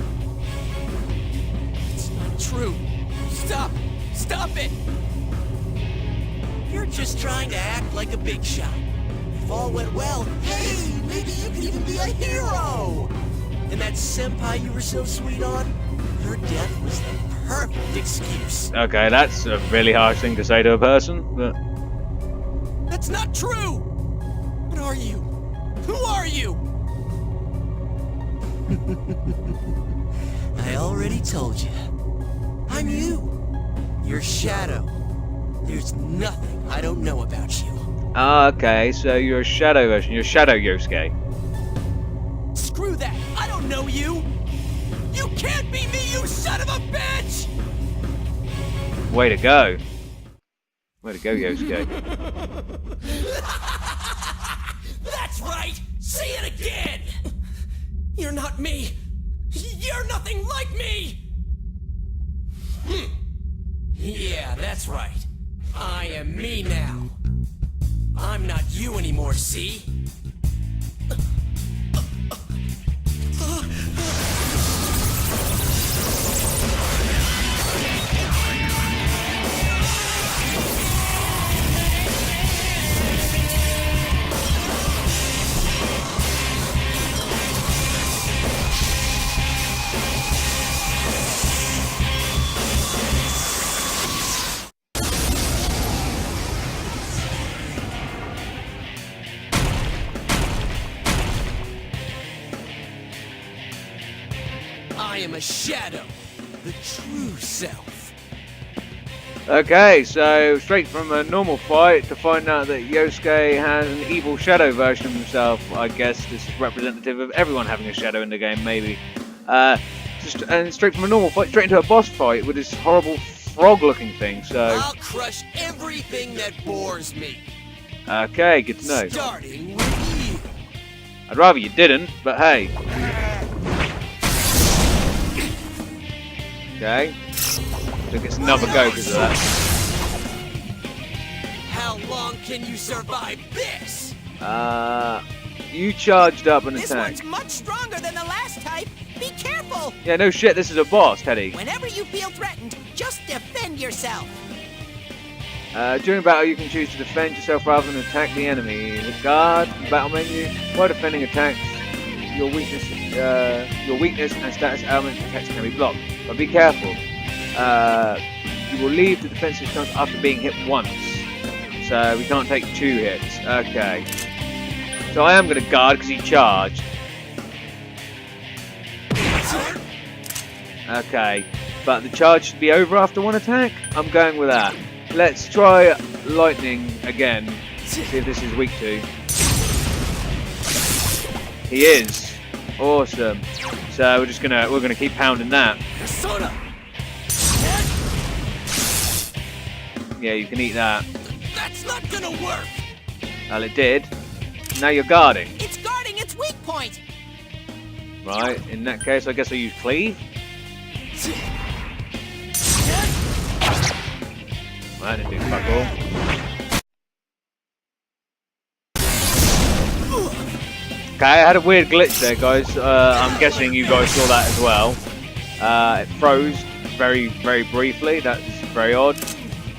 It's not true. Stop! Stop it! You're just trying to act like a big shot. If all went well, hey, maybe you could even be a hero! And that senpai you were so sweet on, her death was the perfect excuse. Okay, that's a really harsh thing to say to a person, but... That's not true! What are you? Who are you? I already told you. I'm you. Your shadow. There's nothing I don't know about you. Okay, so you're a shadow version. You're Shadow Yosuke. Screw that! I don't know you! You can't be me, you son of a bitch! Way to go. Way to go, Yosuke. That's right! Say it again! You're not me! You're nothing like me! Yeah, that's right. I am me now. I'm not you anymore, see? I am a shadow, the true self. Okay, so straight from a normal fight to find out that Yosuke has an evil shadow version of himself. I guess this is representative of everyone having a shadow in the game, maybe. And straight from a normal fight, straight into a boss fight with this horrible frog-looking thing, so... I'll crush everything that bores me. Okay, good to know. Starting with you. I'd rather you didn't, but hey. Okay. So it gets another go because of that. How long can you survive this? You charged up an This attack. one's much stronger than the last type. Be careful. Yeah, no shit, this is a boss, Teddy. Whenever you feel threatened, just defend yourself. During battle, you can choose to defend yourself rather than attack the enemy. The guard, battle menu. While defending attacks, your weakness and status elements attacks can be blocked. But be careful. You will leave the defensive stance after being hit once. So we can't take 2 hits. Okay. So I am going to guard because he charged. Okay. But the charge should be over after 1 attack? I'm going with that. Let's try lightning again. See if this is weak to. He is. Awesome. So we're gonna keep pounding that. Yeah, you can eat that. That's not gonna work. Well, it did. Now you're guarding. It's guarding its weak point. Right. In that case, I guess I'll use cleave. Well, that didn't do fuck all. Okay, I had a weird glitch there, guys. I'm guessing you guys saw that as well. It froze very, very briefly. That's very odd.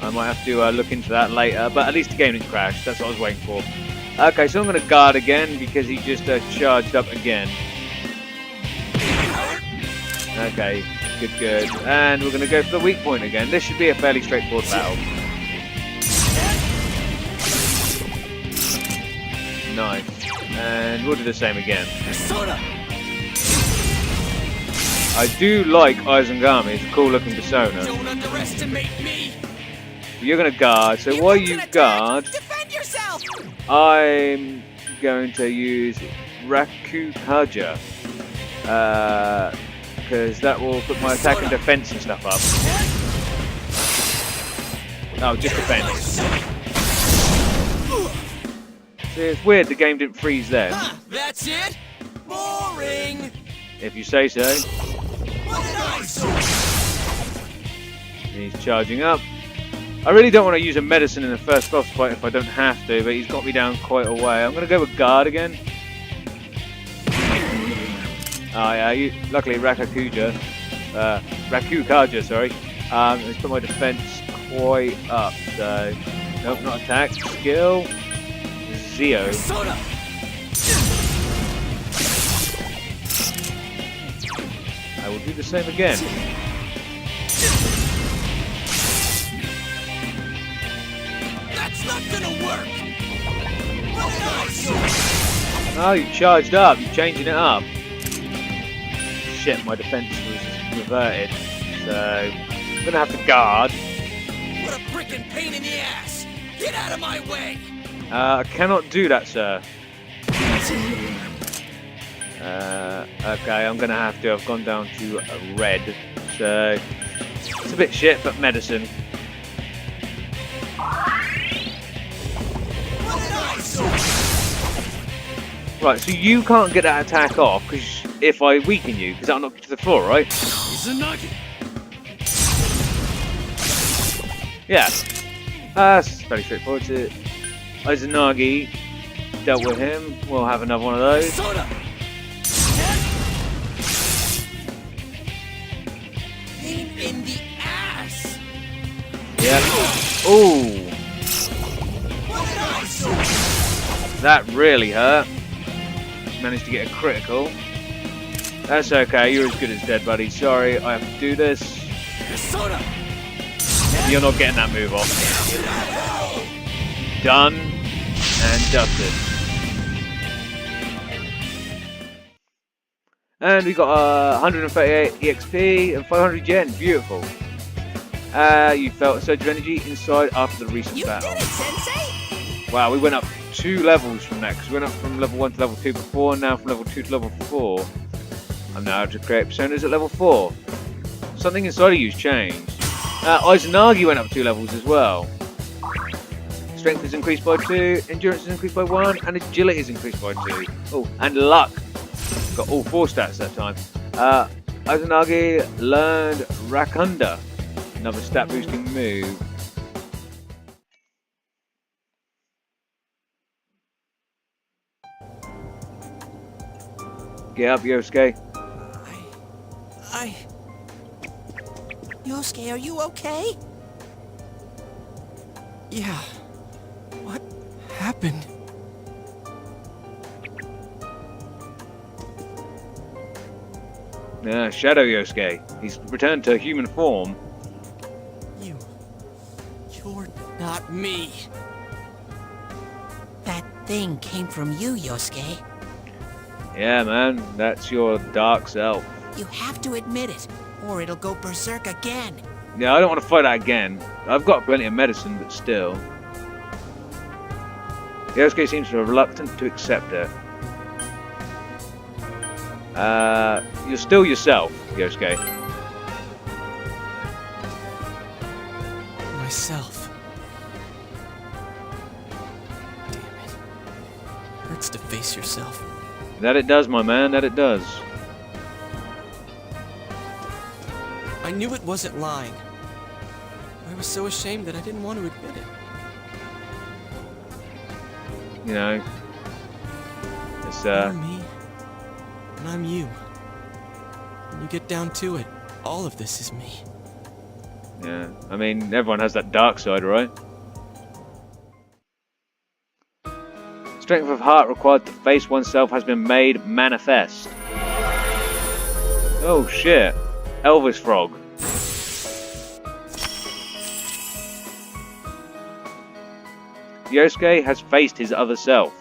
I might have to look into that later, but at least the game didn't crash. That's what I was waiting for. Okay, so I'm going to guard again because he just charged up again. Okay, good. And we're going to go for the weak point again. This should be a fairly straightforward battle. Nice. And we'll do the same again. I do like Izengami. It's a cool looking persona. Don't underestimate me. You're going to guard. So while you guard, Defend yourself. I'm going to use Rakukaja. Because that will put my attack and defense and stuff up. Oh, just defense. See, it's weird the game didn't freeze there. That's it? Boring. If you say so. He's charging up. I really don't want to use a medicine in the first boss fight if I don't have to, but he's got me down quite a way. I'm going to go with guard again. Oh yeah, luckily Rakukaja, sorry, has put my defense quite up, so, nope, not attack, skill, Zio. I will do the same again. That's not gonna work. Oh, you charged up, you're changing it up. Shit, my defense was reverted, so I'm gonna have to guard. What a frickin' pain in the ass! Get out of my way! I cannot do that, sir. Okay, I'm gonna have to. I've gone down to red, so it's a bit shit, but medicine. Right, so you can't get that attack off because if I weaken you, because that'll knock you to the floor, right? Yeah. That's fairly straightforward. To Izanagi dealt with him. We'll have another one of those. Pain in the ass. Yeah. Ooh. That really hurt. Managed to get a critical. That's okay. You're as good as dead, buddy. Sorry, I have to do this. You're not getting that move off. Done and dusted. And we got 138 EXP and 500 yen. Beautiful. You felt a surge of energy inside after the recent battle. You did it, Sensei! Wow, we went up 2 levels from that, because we went up from level 1 to level 2 before, and now from level 2 to level 4. I'm now able to create personas at level 4. Something inside of you's changed. Izanagi went up 2 levels as well. Strength is increased by 2, endurance is increased by 1, and agility is increased by 2. Oh, and luck. Got all 4 stats that time. Izanagi learned Rakunda, another stat boosting move. Get up, Yosuke. Yosuke, are you okay? Yeah. What happened? Shadow Yosuke. He's returned to human form. You're not me. That thing came from you, Yosuke. Yeah, man. That's your dark self. You have to admit it, or it'll go berserk again. Yeah, I don't want to fight that again. I've got plenty of medicine, but still. Yosuke seems reluctant to accept it. You're still yourself, Yosuke. Myself. Damn it. Hurts to face yourself. That it does, my man, that it does. I knew it wasn't lying. I was so ashamed that I didn't want to admit it. You know, it's You're me, and I'm you. When you get down to it, all of this is me. Yeah, I mean, everyone has that dark side, right? Strength of heart required to face oneself has been made manifest. Oh shit. Elvis Frog. Yosuke has faced his other self.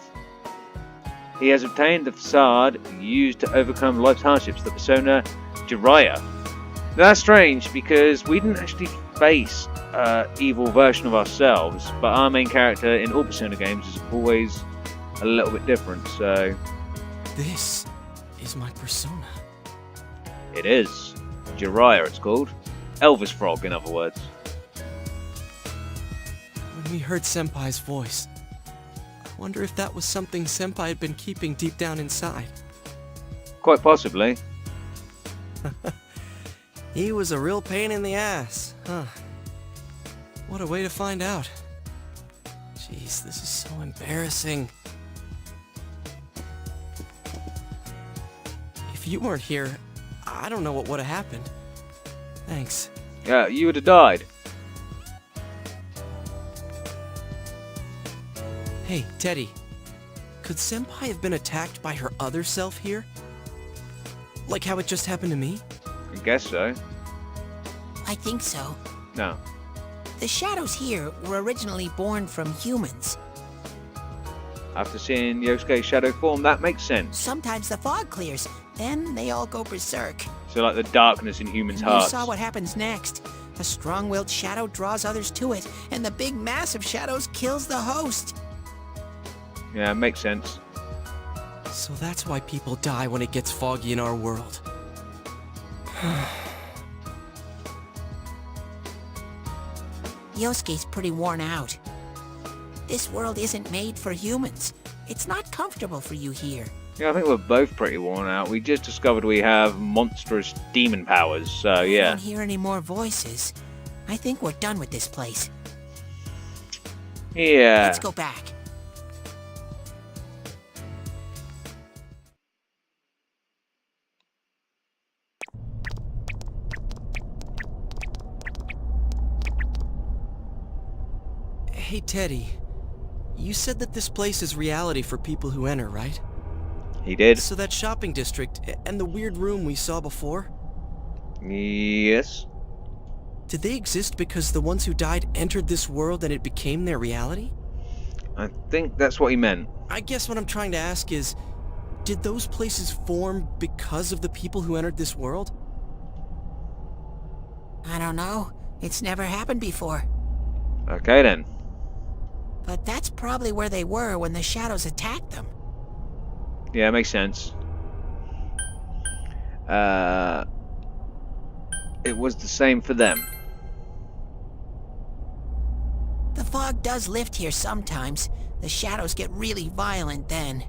He has obtained the facade used to overcome life's hardships, the persona Jiraiya. Now that's strange because we didn't actually face an evil version of ourselves, but our main character in all Persona games is always a little bit different, so... This is my persona. It is. Jiraiya, it's called. Elvis Frog, in other words. When we heard Senpai's voice, I wonder if that was something Senpai had been keeping deep down inside. Quite possibly. He was a real pain in the ass, huh? What a way to find out. Jeez, this is so embarrassing. If you weren't here, I don't know what would have happened. Thanks. Yeah, you would have died. Hey, Teddy. Could Senpai have been attacked by her other self here? Like how it just happened to me? I guess so. I think so. No. The shadows here were originally born from humans. After seeing Yosuke's shadow form, that makes sense. Sometimes the fog clears, then they all go berserk. So like the darkness in humans' You hearts. saw what happens next. A strong-willed shadow draws others to it, and the big mass of shadows kills the host. Yeah, it makes sense. So that's why people die when it gets foggy in our world. Yosuke's pretty worn out. This world isn't made for humans. It's not comfortable for you here. Yeah, I think we're both pretty worn out. We just discovered we have monstrous demon powers, so I yeah. don't hear any more voices. I think we're done with this place. Yeah. Let's go back. Hey, Teddy. You said that this place is reality for people who enter, right? He did. So that shopping district and the weird room we saw before? Yes. Did they exist because the ones who died entered this world and it became their reality? I think that's what he meant. I guess what I'm trying to ask is, did those places form because of the people who entered this world? I don't know. It's never happened before. Okay then. But that's probably where they were when the shadows attacked them. Yeah, makes sense. It was the same for them. The fog does lift here sometimes. The shadows get really violent then.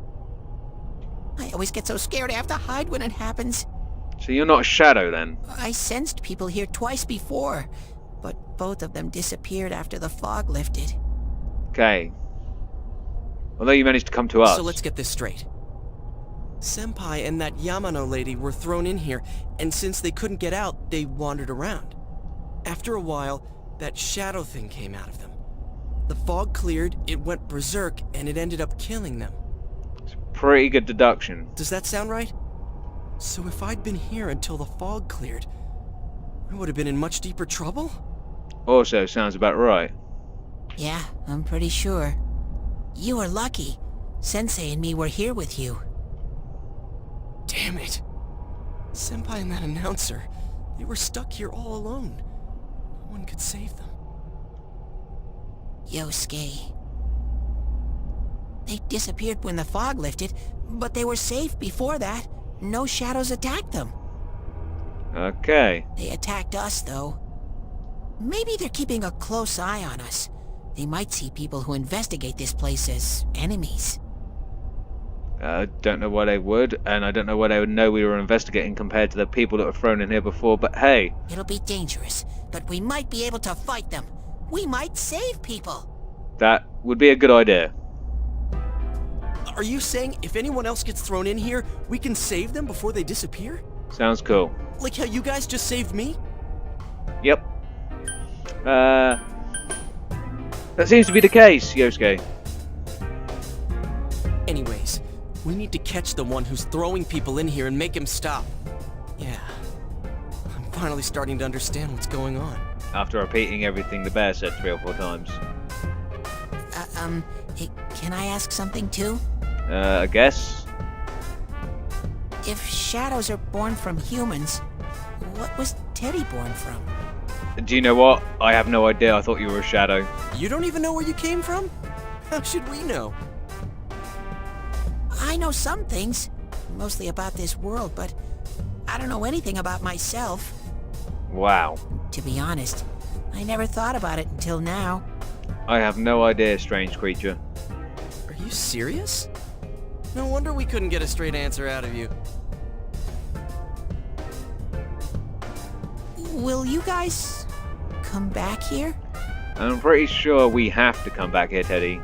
I always get so scared I have to hide when it happens. So you're not a shadow then? I sensed people here twice before, but both of them disappeared after the fog lifted. Okay. Although you managed to come to us. So let's get this straight. Senpai and that Yamano lady were thrown in here, and since they couldn't get out, they wandered around. After a while, that shadow thing came out of them. The fog cleared, it went berserk, and it ended up killing them. Pretty good deduction. Does that sound right? So if I'd been here until the fog cleared, I would have been in much deeper trouble? Also sounds about right. Yeah, I'm pretty sure. You were lucky. Sensei and me were here with you. Damn it. Senpai and that announcer, they were stuck here all alone. No one could save them. Yosuke. They disappeared when the fog lifted, but they were safe before that. No shadows attacked them. Okay. They attacked us, though. Maybe they're keeping a close eye on us. They might see people who investigate this place as enemies. I don't know why they would, and I don't know why they would know we were investigating compared to the people that were thrown in here before, but hey. It'll be dangerous, but we might be able to fight them. We might save people. That would be a good idea. Are you saying if anyone else gets thrown in here, we can save them before they disappear? Sounds cool. Like how you guys just saved me? Yep. That seems to be the case, Yosuke. Anyways, we need to catch the one who's throwing people in here and make him stop. Yeah. I'm finally starting to understand what's going on. After repeating everything the bear said 3 or 4 times. Hey, can I ask something too? I guess. If shadows are born from humans, what was Teddy born from? Do you know what? I have no idea. I thought you were a shadow. You don't even know where you came from? How should we know? I know some things, mostly about this world, but I don't know anything about myself. Wow. To be honest, I never thought about it until now. I have no idea, strange creature. Are you serious? No wonder we couldn't get a straight answer out of you. Will you guys come back here? I'm pretty sure we have to come back here, Teddy.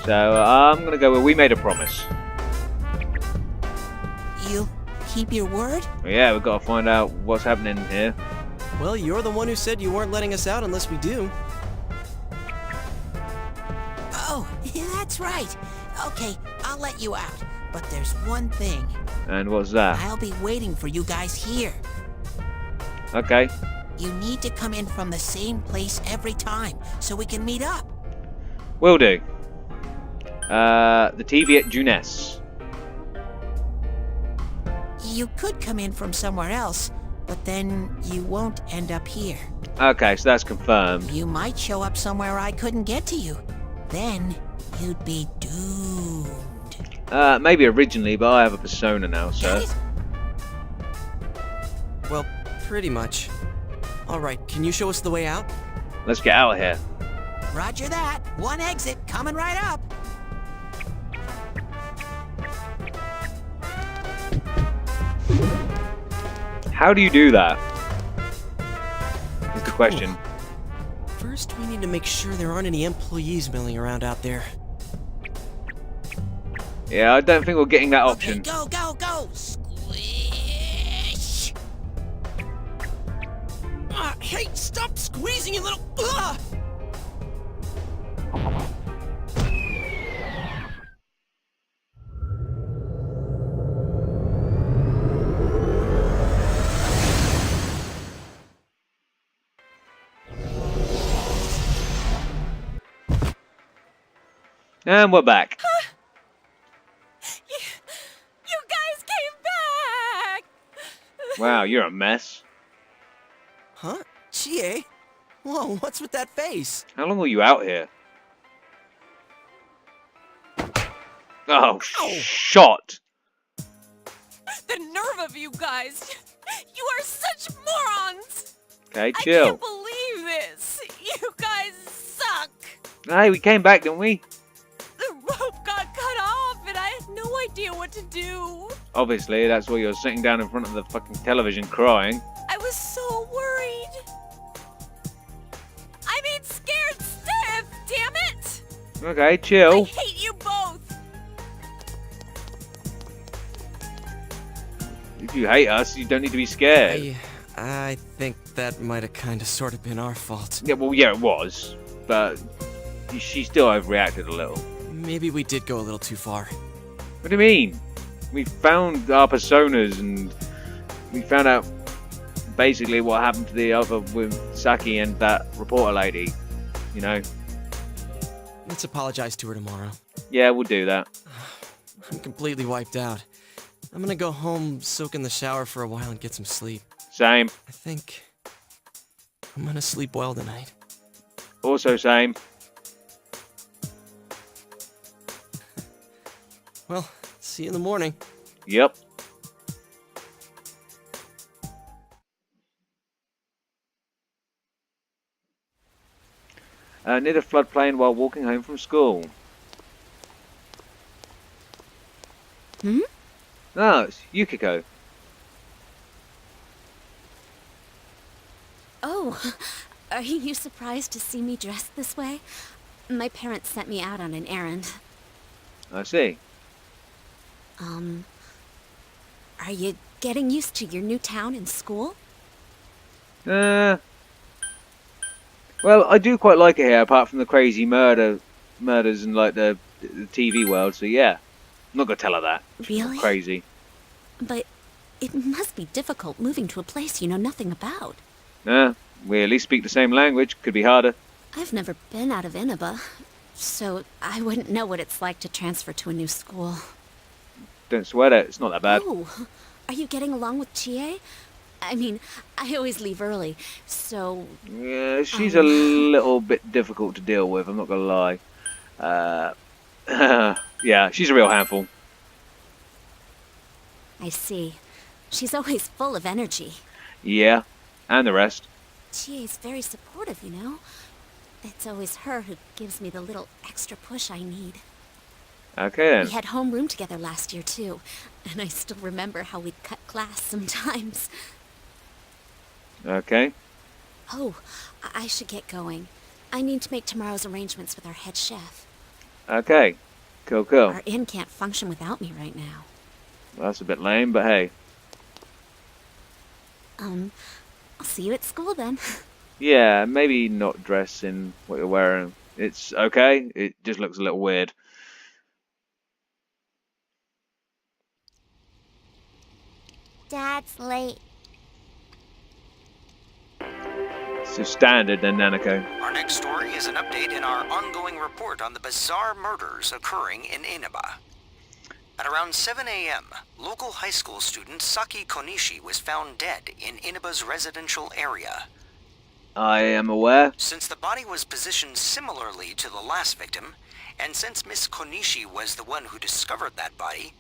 So I'm gonna go with we made a promise. You'll keep your word? Yeah, we've got to find out what's happening here. Well, you're the one who said you weren't letting us out unless we do. Oh, that's right. Okay, I'll let you out. But there's one thing. And what's that? I'll be waiting for you guys here. Okay. You need to come in from the same place every time, so we can meet up. Will do. The TV at Junes. You could come in from somewhere else, but then you won't end up here. Okay, so that's confirmed. You might show up somewhere I couldn't get to you. Then you'd be doomed. Maybe originally, but I have a persona now, so. Well, pretty much. Alright, can you show us the way out? Let's get out of here. Roger that. One exit coming right up. How do you do that? Is the question. First, we need to make sure there aren't any employees milling around out there. Yeah, I don't think we're getting that option. Okay, go, go, go! Squish! Hey, stop squeezing, you little... And we're back. You guys came back! Wow, you're a mess. Huh? Chie? Whoa, what's with that face? How long were you out here? Oh, shot! The nerve of you guys! You are such morons! Okay, I chill. can't believe this! You guys suck! Hey, we came back, didn't we? The rope got cut off and I had no idea what to do. Obviously, that's why you're sitting down in front of the fucking television crying. I was so worried. I mean scared stiff, damn it! Okay, I chill. hate you both! If you hate us, you don't need to be scared. I think that might have kind of sort of been our fault. Yeah, well, yeah, it was. But she still overreacted a little. Maybe we did go a little too far. What do you mean? We found our personas and we found out basically what happened to the other with Saki and that reporter lady. You know? Let's apologize to her tomorrow. Yeah, we'll do that. I'm completely wiped out. I'm gonna go home, soak in the shower for a while, and get some sleep. Same. I think I'm gonna sleep well tonight. Also same. Well, see you in the morning. Yep. Near the floodplain while walking home from school. Hmm? Oh, it's Yukiko. Oh, are you surprised to see me dressed this way? My parents sent me out on an errand. I see. Are you getting used to your new town and school? Well, I do quite like it here, apart from the crazy murders and like the TV world. So yeah, I'm not gonna tell her that. Really? Crazy. But it must be difficult moving to a place you know nothing about. We at least speak the same language. Could be harder. I've never been out of Inaba, so I wouldn't know what it's like to transfer to a new school. Don't sweat it. It's not that bad. Oh, are you getting along with Chie? I mean, I always leave early, so... Yeah, she's a little bit difficult to deal with, I'm not gonna lie. Yeah, she's a real handful. I see. She's always full of energy. Yeah, and the rest. Chie's very supportive, you know? It's always her who gives me the little extra push I need. Okay then. We had homeroom together last year, too, and I still remember how we'd cut class sometimes. Okay. Oh, I should get going. I need to make tomorrow's arrangements with our head chef. Okay. Cool, cool. Our inn can't function without me right now. Well, that's a bit lame, but hey. I'll see you at school then. Yeah, maybe not dress in what you're wearing. It's okay. It just looks a little weird. Dad's late. So standard then, Nanako. Our next story is an update in our ongoing report on the bizarre murders occurring in Inaba. At around 7 a.m., local high school student Saki Konishi was found dead in Inaba's residential area. I am aware. Since the body was positioned similarly to the last victim, and since Miss Konishi was the one who discovered that body,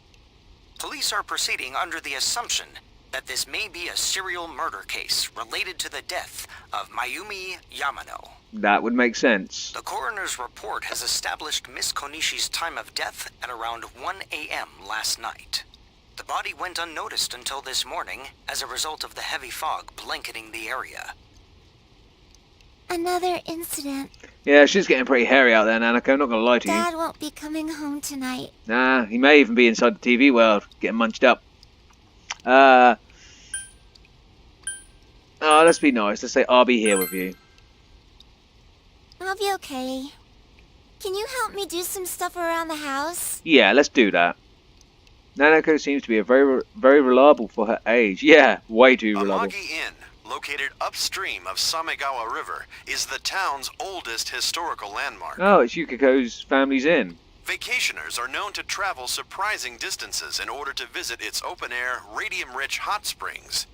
police are proceeding under the assumption that this may be a serial murder case related to the death of Mayumi Yamano. That would make sense. The coroner's report has established Miss Konishi's time of death at around 1 a.m. last night. The body went unnoticed until this morning as a result of the heavy fog blanketing the area. Another incident. Yeah, she's getting pretty hairy out there, Nanako, I'm not going to lie to you. Dad won't be coming home tonight. Nah, he may even be inside the TV world, getting munched up. Let's be nice. Let's say I'll be here with you. I'll be okay. Can you help me do some stuff around the house? Yeah, let's do that. Nanako seems to be very reliable for her age. Yeah, way too reliable. Amagi Inn, located upstream of Samegawa River, is the town's oldest historical landmark. Oh, it's Yukiko's family's inn. Vacationers are known to travel surprising distances in order to visit its open-air, radium-rich hot springs.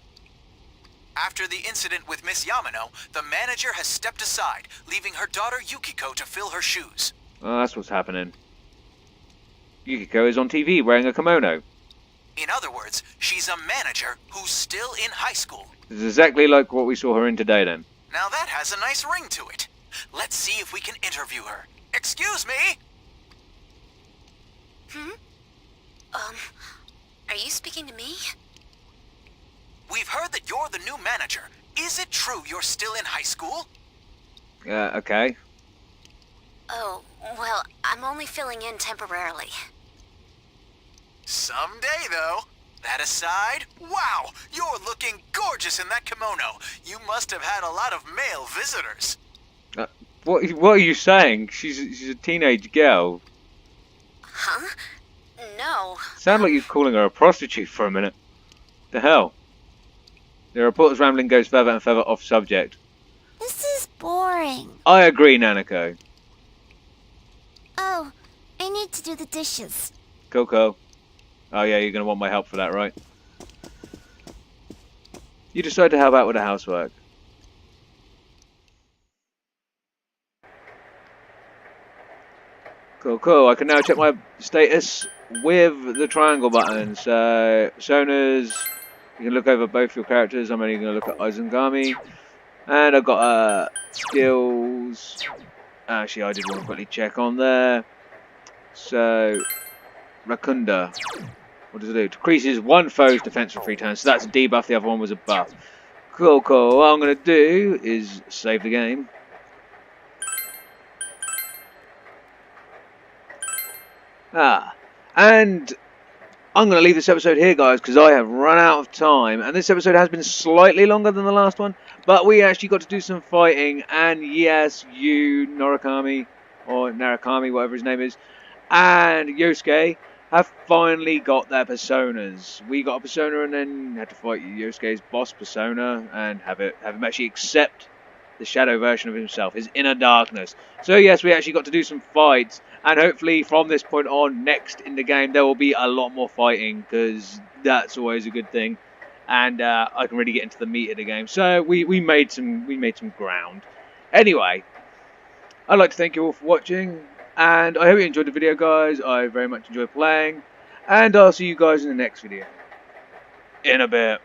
After the incident with Miss Yamano, the manager has stepped aside, leaving her daughter Yukiko to fill her shoes. Oh, that's what's happening. Yukiko is on TV wearing a kimono. In other words, she's a manager who's still in high school. It's exactly like what we saw her in today, then. Now that has a nice ring to it. Let's see if we can interview her. Excuse me? Are you speaking to me? We've heard that you're the new manager. Is it true you're still in high school? Okay. Oh, well, I'm only filling in temporarily. Someday, though. That aside, wow, you're looking gorgeous in that kimono. You must have had a lot of male visitors. What are you saying? She's a teenage girl. Huh? No. Sound like you're calling her a prostitute for a minute. The hell? The reporter's rambling goes further and further off subject. This is boring. I agree, Nanako. Oh, I need to do the dishes. Coco. Oh yeah, you're going to want my help for that, right? You decide to help out with the housework. Cool. I can now check my status with the triangle button. So, personas, you can look over both your characters. I'm only going to look at Izanami. And I've got skills. Actually, I did want to quickly check on there. So, Rakunda. What does it do? Decreases one foe's defense for 3 turns. So that's a debuff, the other one was a buff. Cool. What I'm going to do is save the game. And I'm going to leave this episode here, guys, because I have run out of time. And this episode has been slightly longer than the last one, but we actually got to do some fighting. And yes, you, Norakami, or Narakami, whatever his name is, and Yosuke have finally got their personas. We got a persona and then had to fight Yosuke's boss persona and have him actually accept the shadow version of himself, his inner darkness. So yes, we actually got to do some fights, and hopefully from this point on, next in the game, there will be a lot more fighting, because that's always a good thing, and I can really get into the meat of the game. So we made some ground. Anyway, I'd like to thank you all for watching, and I hope you enjoyed the video, guys. I very much enjoyed playing, and I'll see you guys in the next video. In a bit.